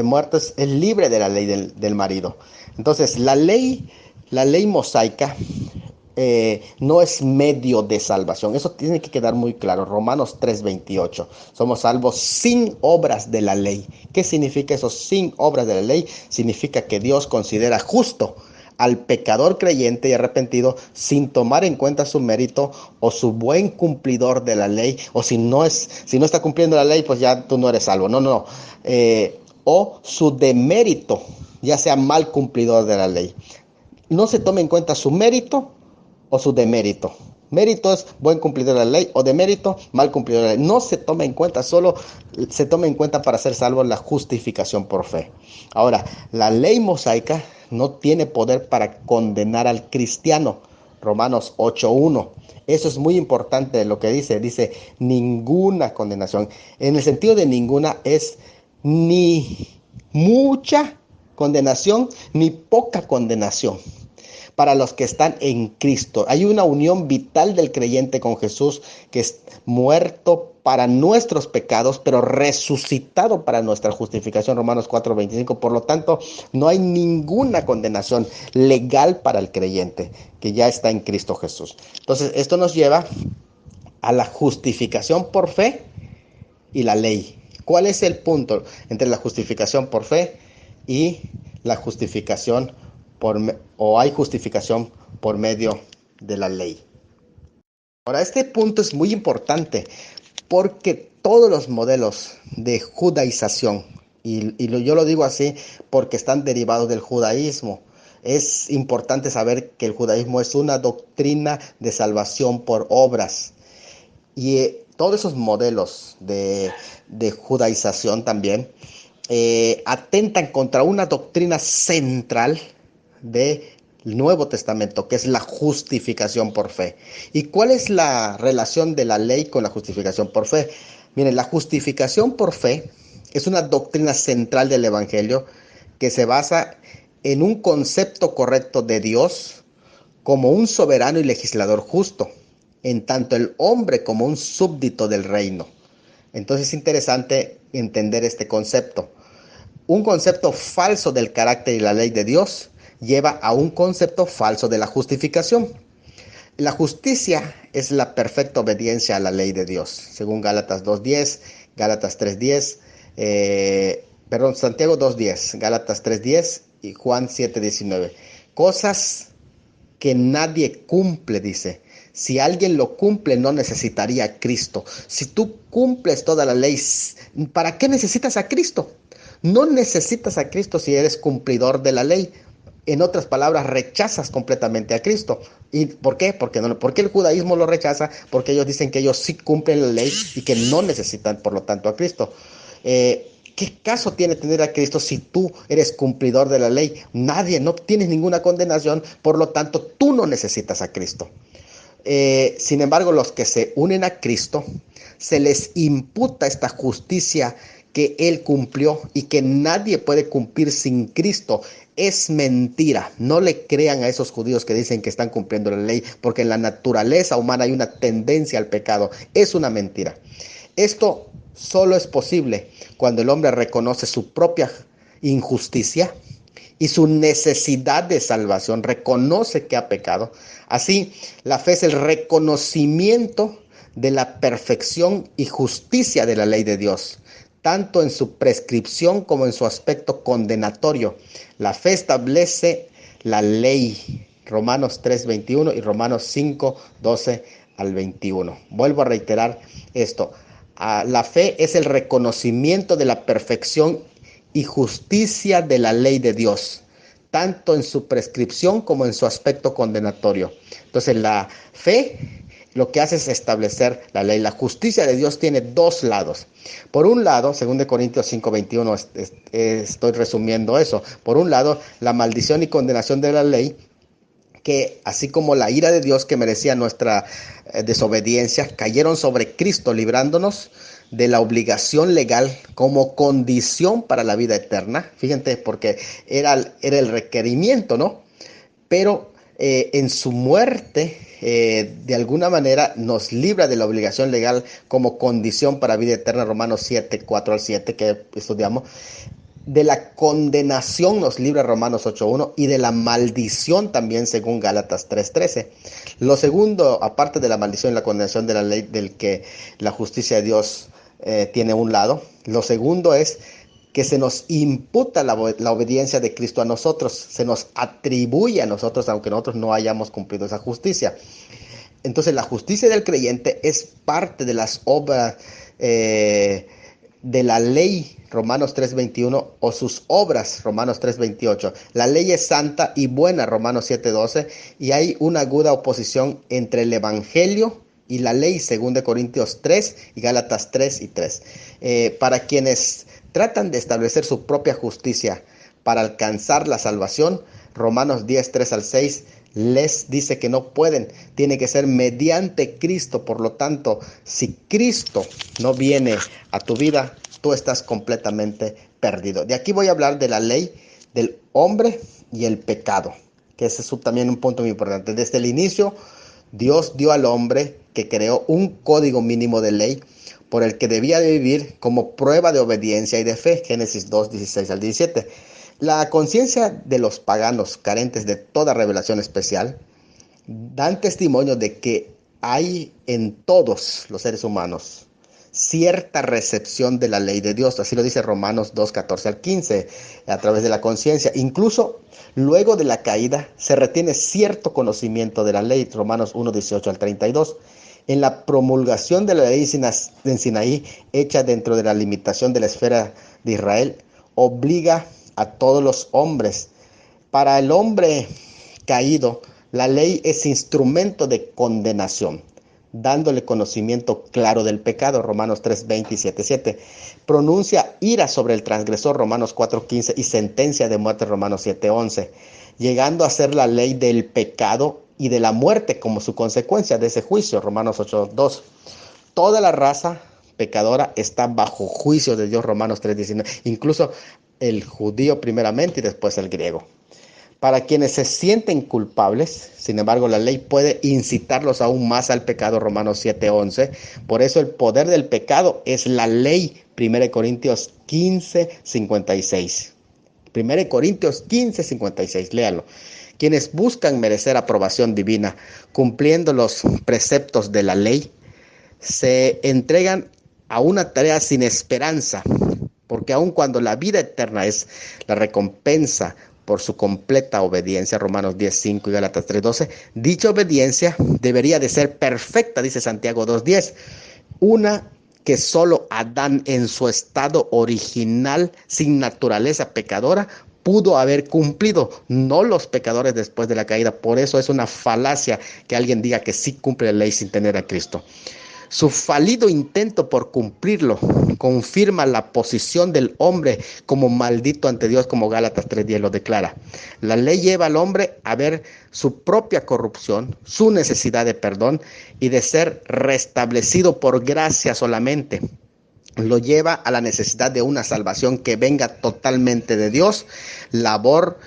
muerto es libre de la ley del marido. Entonces, la ley mosaica no es medio de salvación. Eso tiene que quedar muy claro. Romanos 3:28. Somos salvos sin obras de la ley. ¿Qué significa eso? Sin obras de la ley significa que Dios considera justo al pecador creyente y arrepentido sin tomar en cuenta su mérito o su buen cumplidor de la ley, o si no está cumpliendo la ley, pues ya tú no eres salvo. No. O su demérito, ya sea mal cumplidor de la ley. No se toma en cuenta su mérito o su demérito. Mérito es buen cumplidor de la ley, o demérito, mal cumplidor de la ley. No se toma en cuenta, solo se toma en cuenta para ser salvo la justificación por fe. Ahora, la ley mosaica no tiene poder para condenar al cristiano. Romanos 8:1. Eso es muy importante lo que dice ninguna condenación. En el sentido de ninguna es ni mucha condenación ni poca condenación para los que están en Cristo. Hay una unión vital del creyente con Jesús, que es muerto para nuestros pecados, pero resucitado para nuestra justificación. Romanos 4:25. Por lo tanto, no hay ninguna condenación legal para el creyente que ya está en Cristo Jesús. Entonces, esto nos lleva a la justificación por fe y la ley. ¿Cuál es el punto entre la justificación por fe y la justificación hay justificación por medio de la ley? Ahora, este punto es muy importante porque todos los modelos de judaización, yo lo digo así porque están derivados del judaísmo. Es importante saber que el judaísmo es una doctrina de salvación por obras. Y todos esos modelos de judaización también atentan contra una doctrina central del Nuevo Testamento, que es la justificación por fe. ¿Y cuál es la relación de la ley con la justificación por fe? Miren, la justificación por fe es una doctrina central del Evangelio que se basa en un concepto correcto de Dios como un soberano y legislador justo, en tanto el hombre como un súbdito del reino. Entonces es interesante entender este concepto. Un concepto falso del carácter y la ley de Dios lleva a un concepto falso de la justificación. La justicia es la perfecta obediencia a la ley de Dios, según Gálatas 2:10, Gálatas 3:10, Santiago 2:10, Gálatas 3:10 y Juan 7:19. Cosas que nadie cumple, dice. Si alguien lo cumple, no necesitaría a Cristo. Si tú cumples toda la ley, ¿para qué necesitas a Cristo? No necesitas a Cristo si eres cumplidor de la ley. En otras palabras, rechazas completamente a Cristo. ¿Y por qué? Porque el judaísmo lo rechaza, porque ellos dicen que ellos sí cumplen la ley y que no necesitan, por lo tanto, a Cristo. ¿Qué caso tiene tener a Cristo si tú eres cumplidor de la ley? Nadie, no tienes ninguna condenación, por lo tanto, tú no necesitas a Cristo. Sin embargo, los que se unen a Cristo, se les imputa esta justicia que Él cumplió y que nadie puede cumplir sin Cristo. Es mentira. No le crean a esos judíos que dicen que están cumpliendo la ley, porque en la naturaleza humana hay una tendencia al pecado. Es una mentira. Esto solo es posible cuando el hombre reconoce su propia injusticia y su necesidad de salvación, reconoce que ha pecado. Así, la fe es el reconocimiento de la perfección y justicia de la ley de Dios, tanto en su prescripción como en su aspecto condenatorio. La fe establece la ley, Romanos 3:21 y Romanos 5:12 al 21. Vuelvo a reiterar esto. La fe es el reconocimiento de la perfección y justicia de la ley de Dios, tanto en su prescripción como en su aspecto condenatorio. Entonces, la fe lo que hace es establecer la ley. La justicia de Dios tiene dos lados. Por un lado, 2 Corintios 5:21, estoy resumiendo eso. Por un lado, la maldición y condenación de la ley, que así como la ira de Dios que merecía nuestra desobediencia, cayeron sobre Cristo, librándonos de la obligación legal como condición para la vida eterna. Fíjense, porque era el requerimiento, ¿no? Pero en su muerte, de alguna manera, nos libra de la obligación legal como condición para vida eterna, Romanos 7, 4 al 7, que estudiamos. De la condenación nos libra Romanos 8.1 y de la maldición también según Gálatas 3.13. Lo segundo, aparte de la maldición y la condenación de la ley, del que la justicia de Dios tiene un lado, lo segundo es que se nos imputa la obediencia de Cristo a nosotros, se nos atribuye a nosotros, aunque nosotros no hayamos cumplido esa justicia. Entonces la justicia del creyente es parte de las obras de la ley, Romanos 3.21, o sus obras, Romanos 3.28. La ley es santa y buena, Romanos 7.12, y hay una aguda oposición entre el evangelio y la ley, 2 Corintios 3 y Gálatas 3 y 3. Para quienes tratan de establecer su propia justicia para alcanzar la salvación, Romanos 10, 3 al 6, les dice que no pueden, tiene que ser mediante Cristo. Por lo tanto, si Cristo no viene a tu vida, tú estás completamente perdido. De aquí voy a hablar de la ley del hombre y el pecado, que ese es también un punto muy importante. Desde el inicio, Dios dio al hombre que creó un código mínimo de ley por el que debía de vivir como prueba de obediencia y de fe, Génesis 2, 16 al 17. La conciencia de los paganos, carentes de toda revelación especial, dan testimonio de que hay en todos los seres humanos cierta recepción de la ley de Dios. Así lo dice Romanos 2, 14 al 15, a través de la conciencia. Incluso luego de la caída se retiene cierto conocimiento de la ley, Romanos 1, 18 al 32. En la promulgación de la ley en Sinaí, hecha dentro de la limitación de la esfera de Israel, obliga a todos los hombres. Para el hombre caído, la ley es instrumento de condenación, dándole conocimiento claro del pecado, Romanos 3, 20 y 7, 7. Pronuncia ira sobre el transgresor, Romanos 4, 15, y sentencia de muerte, Romanos 7, 11, llegando a ser la ley del pecado y de la muerte como su consecuencia de ese juicio, Romanos 8, 2. Toda la raza pecadora está bajo juicio de Dios, Romanos 3, 19. Incluso el judío primeramente y después el griego. Para quienes se sienten culpables, sin embargo, la ley puede incitarlos aún más al pecado, Romanos 7:11. Por eso el poder del pecado es la ley, 1 Corintios 15:56. 1 Corintios 15:56, léalo. Quienes buscan merecer aprobación divina, cumpliendo los preceptos de la ley, se entregan a una tarea sin esperanza, porque aun cuando la vida eterna es la recompensa por su completa obediencia, Romanos 10:5 y Gálatas 3:12, dicha obediencia debería de ser perfecta, dice Santiago 2:10, una que solo Adán en su estado original, sin naturaleza pecadora, pudo haber cumplido, no los pecadores después de la caída. Por eso es una falacia que alguien diga que sí cumple la ley sin tener a Cristo. Su fallido intento por cumplirlo confirma la posición del hombre como maldito ante Dios, como Gálatas 3:10 lo declara. La ley lleva al hombre a ver su propia corrupción, su necesidad de perdón y de ser restablecido por gracia solamente. Lo lleva a la necesidad de una salvación que venga totalmente de Dios. La labor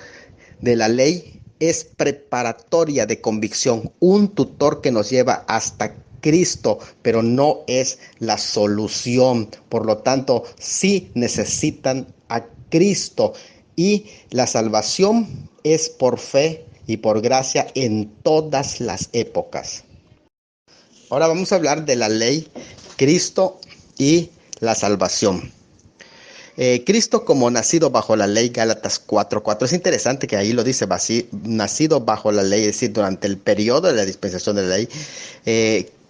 de la ley es preparatoria de convicción, un tutor que nos lleva hasta Cristo, pero no es la solución. Por lo tanto, sí necesitan a Cristo, y la salvación es por fe y por gracia en todas las épocas. Ahora vamos a hablar de la ley, Cristo y la salvación. Cristo como nacido bajo la ley, Gálatas 4:4. Es interesante que ahí lo dice, nacido bajo la ley, es decir, durante el periodo de la dispensación de la ley,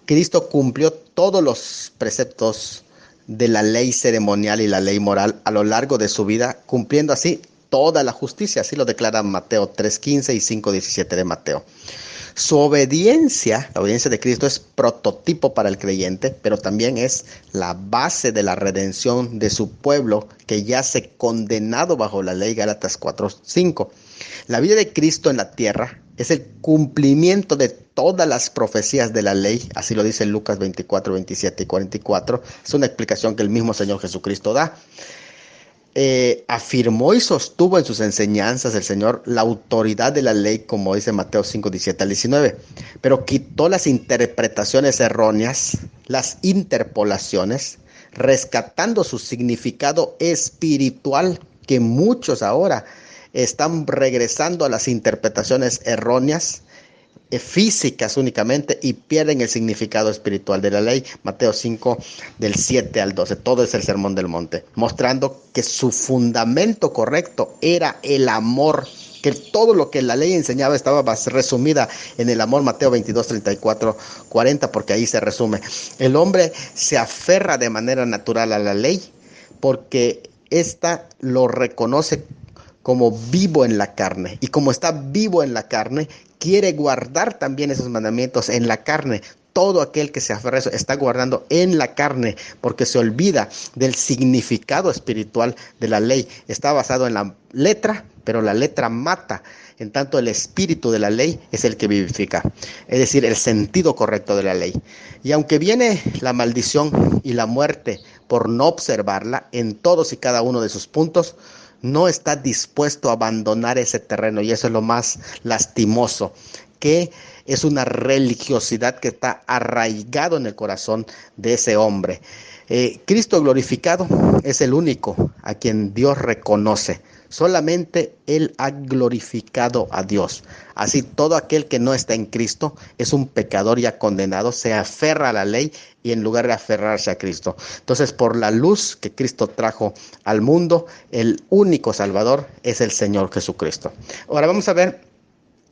Cristo cumplió todos los preceptos de la ley ceremonial y la ley moral a lo largo de su vida, cumpliendo así toda la justicia. Así lo declara Mateo 3:15 y 5:17 de Mateo. Su obediencia, la obediencia de Cristo, es prototipo para el creyente, pero también es la base de la redención de su pueblo que yace condenado bajo la ley, Gálatas 4:5. La vida de Cristo en la tierra es el cumplimiento de todas las profecías de la ley, así lo dice Lucas 24, 27 y 44. Es una explicación que el mismo Señor Jesucristo da. Afirmó y sostuvo en sus enseñanzas el Señor la autoridad de la ley, como dice Mateo 5, 17 al 19, pero quitó las interpretaciones erróneas, las interpolaciones, rescatando su significado espiritual, que muchos ahora están regresando a las interpretaciones erróneas, físicas únicamente, y pierden el significado espiritual de la ley. Mateo 5 del 7 al 12, todo es el sermón del monte, mostrando que su fundamento correcto era el amor, que todo lo que la ley enseñaba estaba resumida en el amor. Mateo 22, 34, 40, porque ahí se resume. El hombre se aferra de manera natural a la ley porque ésta lo reconoce como vivo en la carne, y como está vivo en la carne, quiere guardar también esos mandamientos en la carne. Todo aquel que se aferra a eso está guardando en la carne, porque se olvida del significado espiritual de la ley. Está basado en la letra, pero la letra mata. En tanto, el espíritu de la ley es el que vivifica, es decir, el sentido correcto de la ley. Y aunque viene la maldición y la muerte por no observarla en todos y cada uno de sus puntos, no está dispuesto a abandonar ese terreno, y eso es lo más lastimoso, que es una religiosidad que está arraigado en el corazón de ese hombre. Cristo glorificado es el único a quien Dios reconoce. Solamente Él ha glorificado a Dios. Así, todo aquel que no está en Cristo es un pecador ya condenado, se aferra a la ley y en lugar de aferrarse a Cristo. Entonces, por la luz que Cristo trajo al mundo, el único Salvador es el Señor Jesucristo. Ahora vamos a ver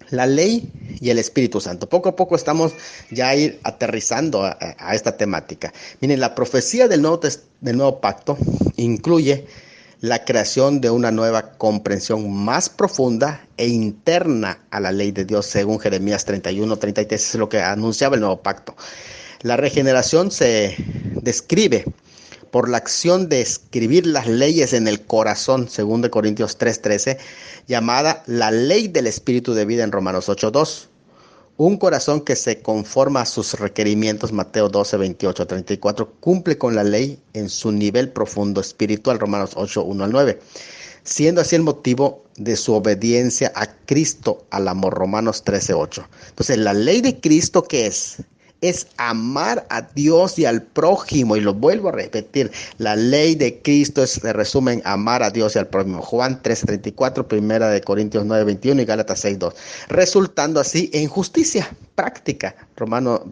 la ley y el Espíritu Santo. Poco a poco estamos ya ir aterrizando a esta temática. Miren, la profecía del nuevo pacto incluye la creación de una nueva comprensión más profunda e interna a la ley de Dios, según Jeremías 31, 33, es lo que anunciaba el nuevo pacto. La regeneración se describe por la acción de escribir las leyes en el corazón, según de Corintios 3:13, llamada la ley del Espíritu de vida en Romanos 8:2. Un corazón que se conforma a sus requerimientos, Mateo 12, 28, 34, cumple con la ley en su nivel profundo espiritual, Romanos 8, 1 al 9, siendo así el motivo de su obediencia a Cristo al amor, Romanos 13, 8. Entonces, la ley de Cristo, ¿qué es? Es amar a Dios y al prójimo, y lo vuelvo a repetir, la ley de Cristo se resume en amar a Dios y al prójimo. Juan 13:34, primera de Corintios 9:21 y Gálatas 6:2, resultando así en justicia práctica,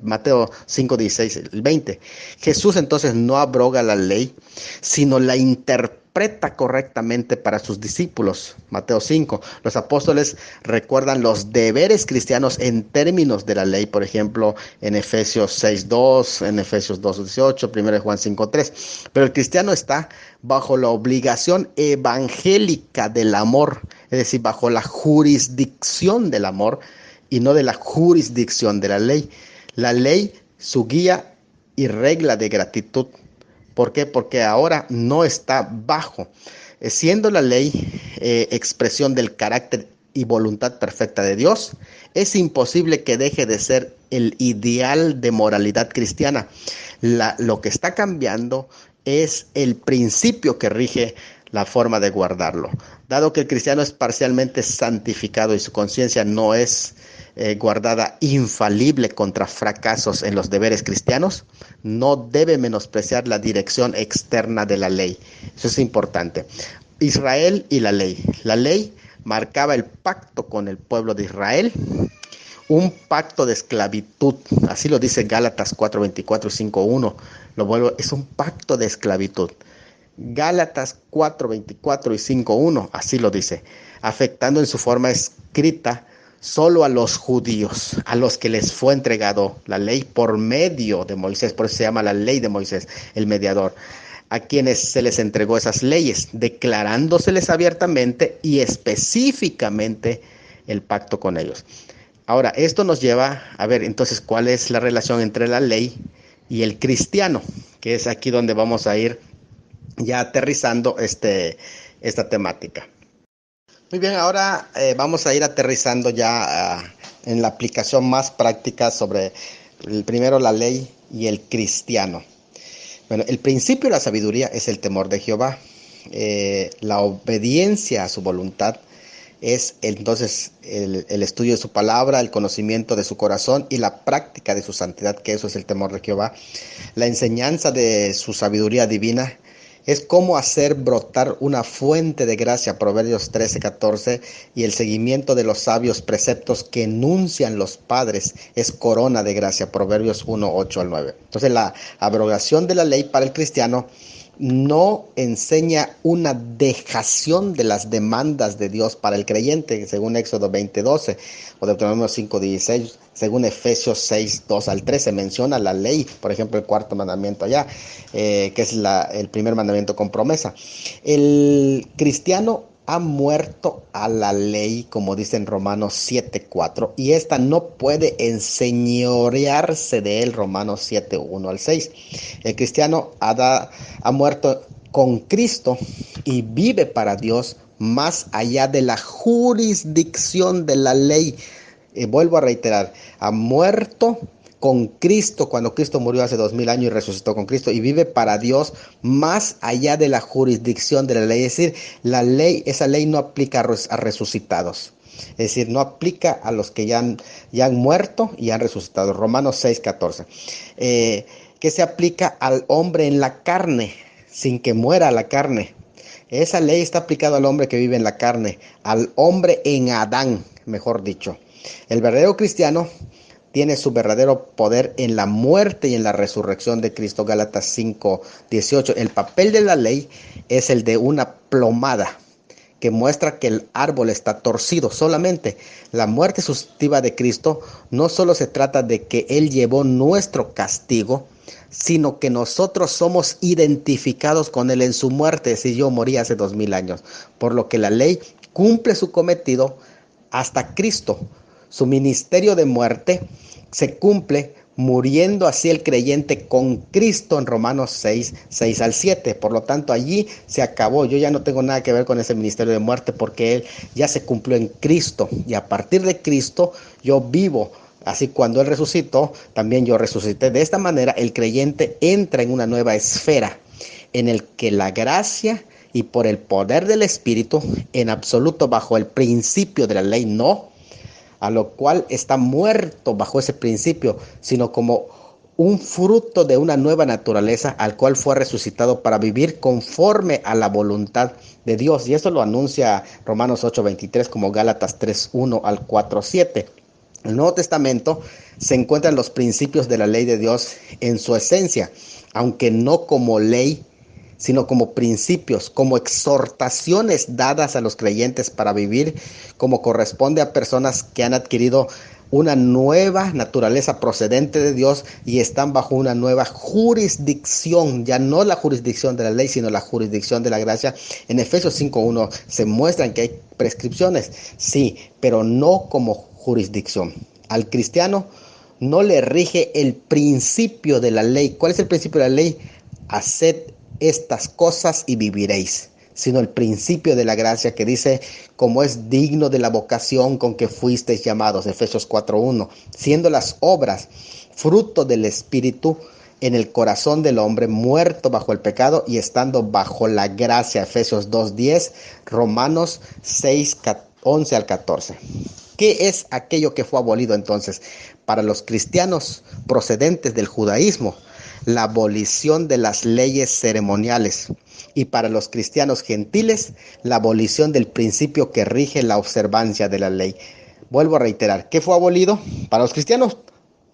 Mateo 5:16, 20. Jesús entonces no abroga la ley, sino la interpreta correctamente para sus discípulos. Mateo 5. Los apóstoles recuerdan los deberes cristianos en términos de la ley, por ejemplo, en Efesios 6:2, en Efesios 2:18, 1 Juan 5:3. Pero el cristiano está bajo la obligación evangélica del amor, es decir, bajo la jurisdicción del amor y no de la jurisdicción de la ley. La ley, su guía y regla de gratitud. ¿Por qué? Porque ahora no está bajo, siendo la ley expresión del carácter y voluntad perfecta de Dios, es imposible que deje de ser el ideal de moralidad cristiana. Lo que está cambiando es el principio que rige la forma de guardarlo. Dado que el cristiano es parcialmente santificado y su conciencia no es guardada infalible contra fracasos en los deberes cristianos, no debe menospreciar la dirección externa de la ley. Eso es importante. Israel y la ley. La ley marcaba el pacto con el pueblo de Israel, un pacto de esclavitud. Así lo dice Gálatas 4:24 y 5:1. Lo vuelvo, es un pacto de esclavitud. Gálatas 4:24 y 5:1, así lo dice, afectando en su forma escrita solo a los judíos, a los que les fue entregado la ley por medio de Moisés. Por eso se llama la ley de Moisés, el mediador, a quienes se les entregó esas leyes, declarándoseles abiertamente y específicamente el pacto con ellos. Ahora, esto nos lleva a ver entonces cuál es la relación entre la ley y el cristiano, que es aquí donde vamos a ir ya aterrizando esta temática. Muy bien, ahora vamos a ir aterrizando ya en la aplicación más práctica sobre primero la ley y el cristiano. Bueno, el principio de la sabiduría es el temor de Jehová. La obediencia a su voluntad es entonces el estudio de su palabra, el conocimiento de su corazón y la práctica de su santidad, que eso es el temor de Jehová. La enseñanza de su sabiduría divina es cómo hacer brotar una fuente de gracia, Proverbios 13:14, y el seguimiento de los sabios preceptos que enuncian los padres es corona de gracia, Proverbios 1:8-9. Entonces la abrogación de la ley para el cristiano no enseña una dejación de las demandas de Dios para el creyente, según Éxodo 20:12 o Deuteronomio 5:16, según Efesios 6:2-13, menciona la ley, por ejemplo, el cuarto mandamiento allá, que es el primer mandamiento con promesa. El cristiano ha muerto a la ley, como dice en Romanos 7:4, y esta no puede enseñorearse de él, Romanos 7:1-6. El cristiano ha muerto con Cristo y vive para Dios más allá de la jurisdicción de la ley. Vuelvo a reiterar, ha muerto con Cristo, cuando Cristo murió hace 2000 años y resucitó con Cristo, y vive para Dios más allá de la jurisdicción de la ley. Es decir, esa ley no aplica a resucitados. Es decir, no aplica a los que ya han muerto y han resucitado. Romanos 6:14. Que se aplica al hombre en la carne, sin que muera la carne. Esa ley está aplicada al hombre que vive en la carne, al hombre en Adán, mejor dicho. El verdadero cristiano tiene su verdadero poder en la muerte y en la resurrección de Cristo, Gálatas 5:18. El papel de la ley es el de una plomada que muestra que el árbol está torcido. Solamente la muerte sustitutiva de Cristo no solo se trata de que Él llevó nuestro castigo, sino que nosotros somos identificados con Él en su muerte, si yo morí hace 2000 años. Por lo que la ley cumple su cometido hasta Cristo. Su ministerio de muerte se cumple muriendo así el creyente con Cristo en Romanos 6:6-7. Por lo tanto, allí se acabó. Yo ya no tengo nada que ver con ese ministerio de muerte porque Él ya se cumplió en Cristo. Y a partir de Cristo yo vivo. Así cuando Él resucitó, también yo resucité. De esta manera el creyente entra en una nueva esfera en el que la gracia y por el poder del Espíritu, en absoluto bajo el principio de la ley, no, a lo cual está muerto bajo ese principio, sino como un fruto de una nueva naturaleza al cual fue resucitado para vivir conforme a la voluntad de Dios. Y eso lo anuncia Romanos 8:23 como Gálatas 3:1-4:7. En el Nuevo Testamento se encuentran los principios de la ley de Dios en su esencia, aunque no como ley, sino como principios, como exhortaciones dadas a los creyentes para vivir como corresponde a personas que han adquirido una nueva naturaleza procedente de Dios y están bajo una nueva jurisdicción, ya no la jurisdicción de la ley, sino la jurisdicción de la gracia. En Efesios 5:1 se muestran que hay prescripciones, sí, pero no como jurisdicción. Al cristiano no le rige el principio de la ley. ¿Cuál es el principio de la ley? Haced estas cosas y viviréis, sino el principio de la gracia que dice, como es digno de la vocación con que fuisteis llamados, Efesios 4:1, siendo las obras fruto del Espíritu en el corazón del hombre muerto bajo el pecado y estando bajo la gracia, Efesios 2:10, Romanos 6:11-14. ¿Qué es aquello que fue abolido entonces? Para los cristianos procedentes del judaísmo, la abolición de las leyes ceremoniales, y para los cristianos gentiles, la abolición del principio que rige la observancia de la ley. Vuelvo a reiterar, ¿qué fue abolido? Para los cristianos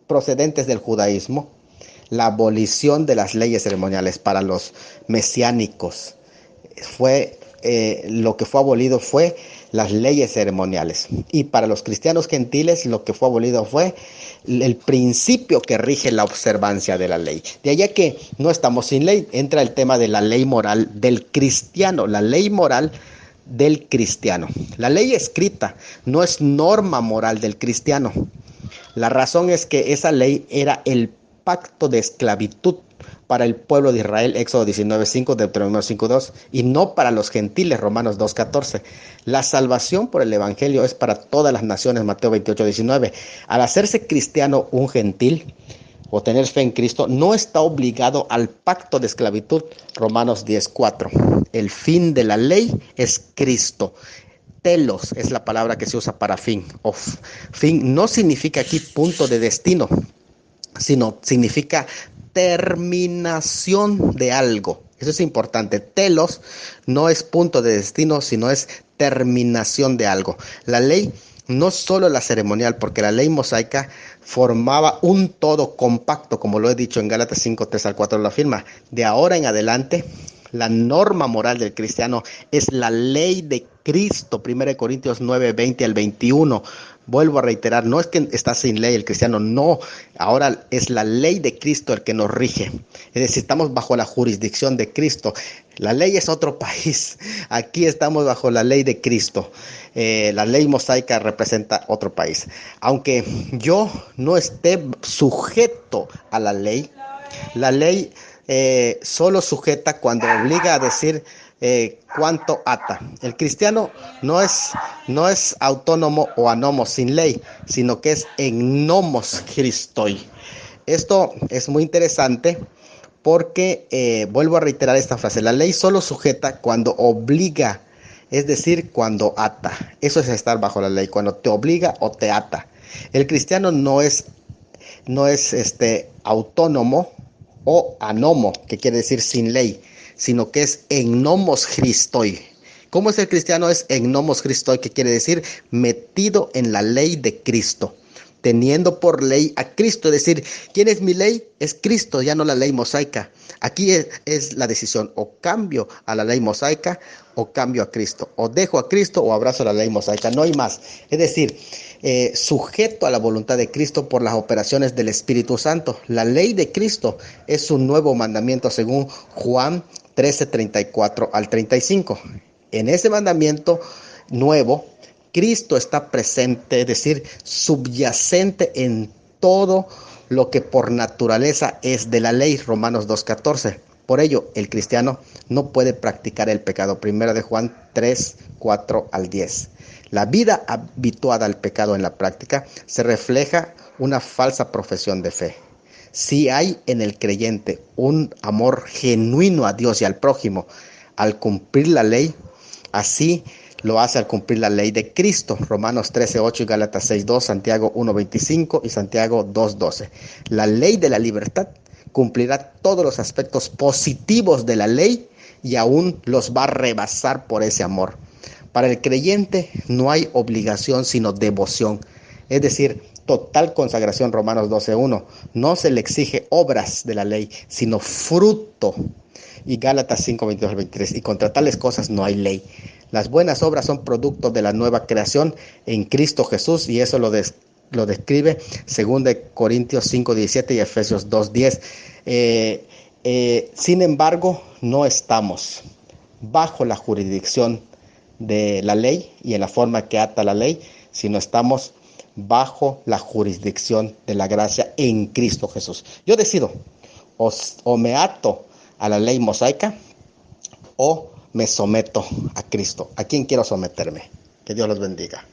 procedentes del judaísmo, la abolición de las leyes ceremoniales. Para los mesiánicos, lo que fue abolido fue las leyes ceremoniales. Y para los cristianos gentiles, lo que fue abolido fue el principio que rige la observancia de la ley. De allá que no estamos sin ley, entra el tema de la ley moral del cristiano, la ley moral del cristiano. La ley escrita no es norma moral del cristiano. La razón es que esa ley era el pacto de esclavitud para el pueblo de Israel, Éxodo 19:5, Deuteronomio 5:2, y no para los gentiles, Romanos 2:14. La salvación por el evangelio es para todas las naciones, Mateo 28:19. Al hacerse cristiano un gentil o tener fe en Cristo, no está obligado al pacto de esclavitud, Romanos 10:4. El fin de la ley es Cristo. Telos es la palabra que se usa para fin. Fin no significa aquí punto de destino, sino significa terminación de algo. Eso es importante. Telos no es punto de destino, sino es terminación de algo. La ley no solo la ceremonial, porque la ley mosaica formaba un todo compacto, como lo he dicho en Gálatas 5:3-4 lo afirma. De ahora en adelante, la norma moral del cristiano es la ley de Cristo, 1 Corintios 9:20-21. Vuelvo a reiterar, no es que está sin ley el cristiano, no, ahora es la ley de Cristo el que nos rige. Es decir, estamos bajo la jurisdicción de Cristo. La ley es otro país, aquí estamos bajo la ley de Cristo. La ley mosaica representa otro país. Aunque yo no esté sujeto a la ley solo sujeta cuando obliga a decir cuánto ata. El cristiano no es autónomo o anomos sin ley, sino que es en nomos Christoi. Esto es muy interesante porque, vuelvo a reiterar esta frase, la ley solo sujeta cuando obliga, es decir, cuando ata. Eso es estar bajo la ley, cuando te obliga o te ata. El cristiano no es autónomo o anomo, que quiere decir sin ley, sino que es en nomos Christoi. ¿Cómo es el cristiano? Es en nomos Christoi, que quiere decir metido en la ley de Cristo, teniendo por ley a Cristo. Es decir, ¿quién es mi ley? Es Cristo, ya no la ley mosaica. Aquí es la decisión, o cambio a la ley mosaica o cambio a Cristo, o dejo a Cristo o abrazo la ley mosaica, no hay más. Es decir, sujeto a la voluntad de Cristo por las operaciones del Espíritu Santo. La ley de Cristo es un nuevo mandamiento según Juan 13:34-35. En ese mandamiento nuevo, Cristo está presente, es decir, subyacente en todo lo que por naturaleza es de la ley, Romanos 2:14. Por ello, el cristiano no puede practicar el pecado. 1 de Juan 3:4-10. La vida habituada al pecado en la práctica se refleja una falsa profesión de fe. Si hay en el creyente un amor genuino a Dios y al prójimo, al cumplir la ley, así lo hace al cumplir la ley de Cristo, Romanos 13:8 y Gálatas 6:2, Santiago 1:25 y Santiago 2:12. La ley de la libertad cumplirá todos los aspectos positivos de la ley y aún los va a rebasar por ese amor. Para el creyente no hay obligación sino devoción, es decir, total consagración, Romanos 12:1. No se le exige obras de la ley, sino fruto. Y Gálatas 5:22-23. Y contra tales cosas no hay ley. Las buenas obras son producto de la nueva creación en Cristo Jesús, y eso lo describe 2 Corintios 5:17 y Efesios 2:10. Sin embargo, no estamos bajo la jurisdicción de la ley y en la forma que ata la ley, sino estamos bajo la jurisdicción de la gracia en Cristo Jesús. Yo decido, o me ato a la ley mosaica o me someto a Cristo. ¿A quién quiero someterme? Que Dios los bendiga.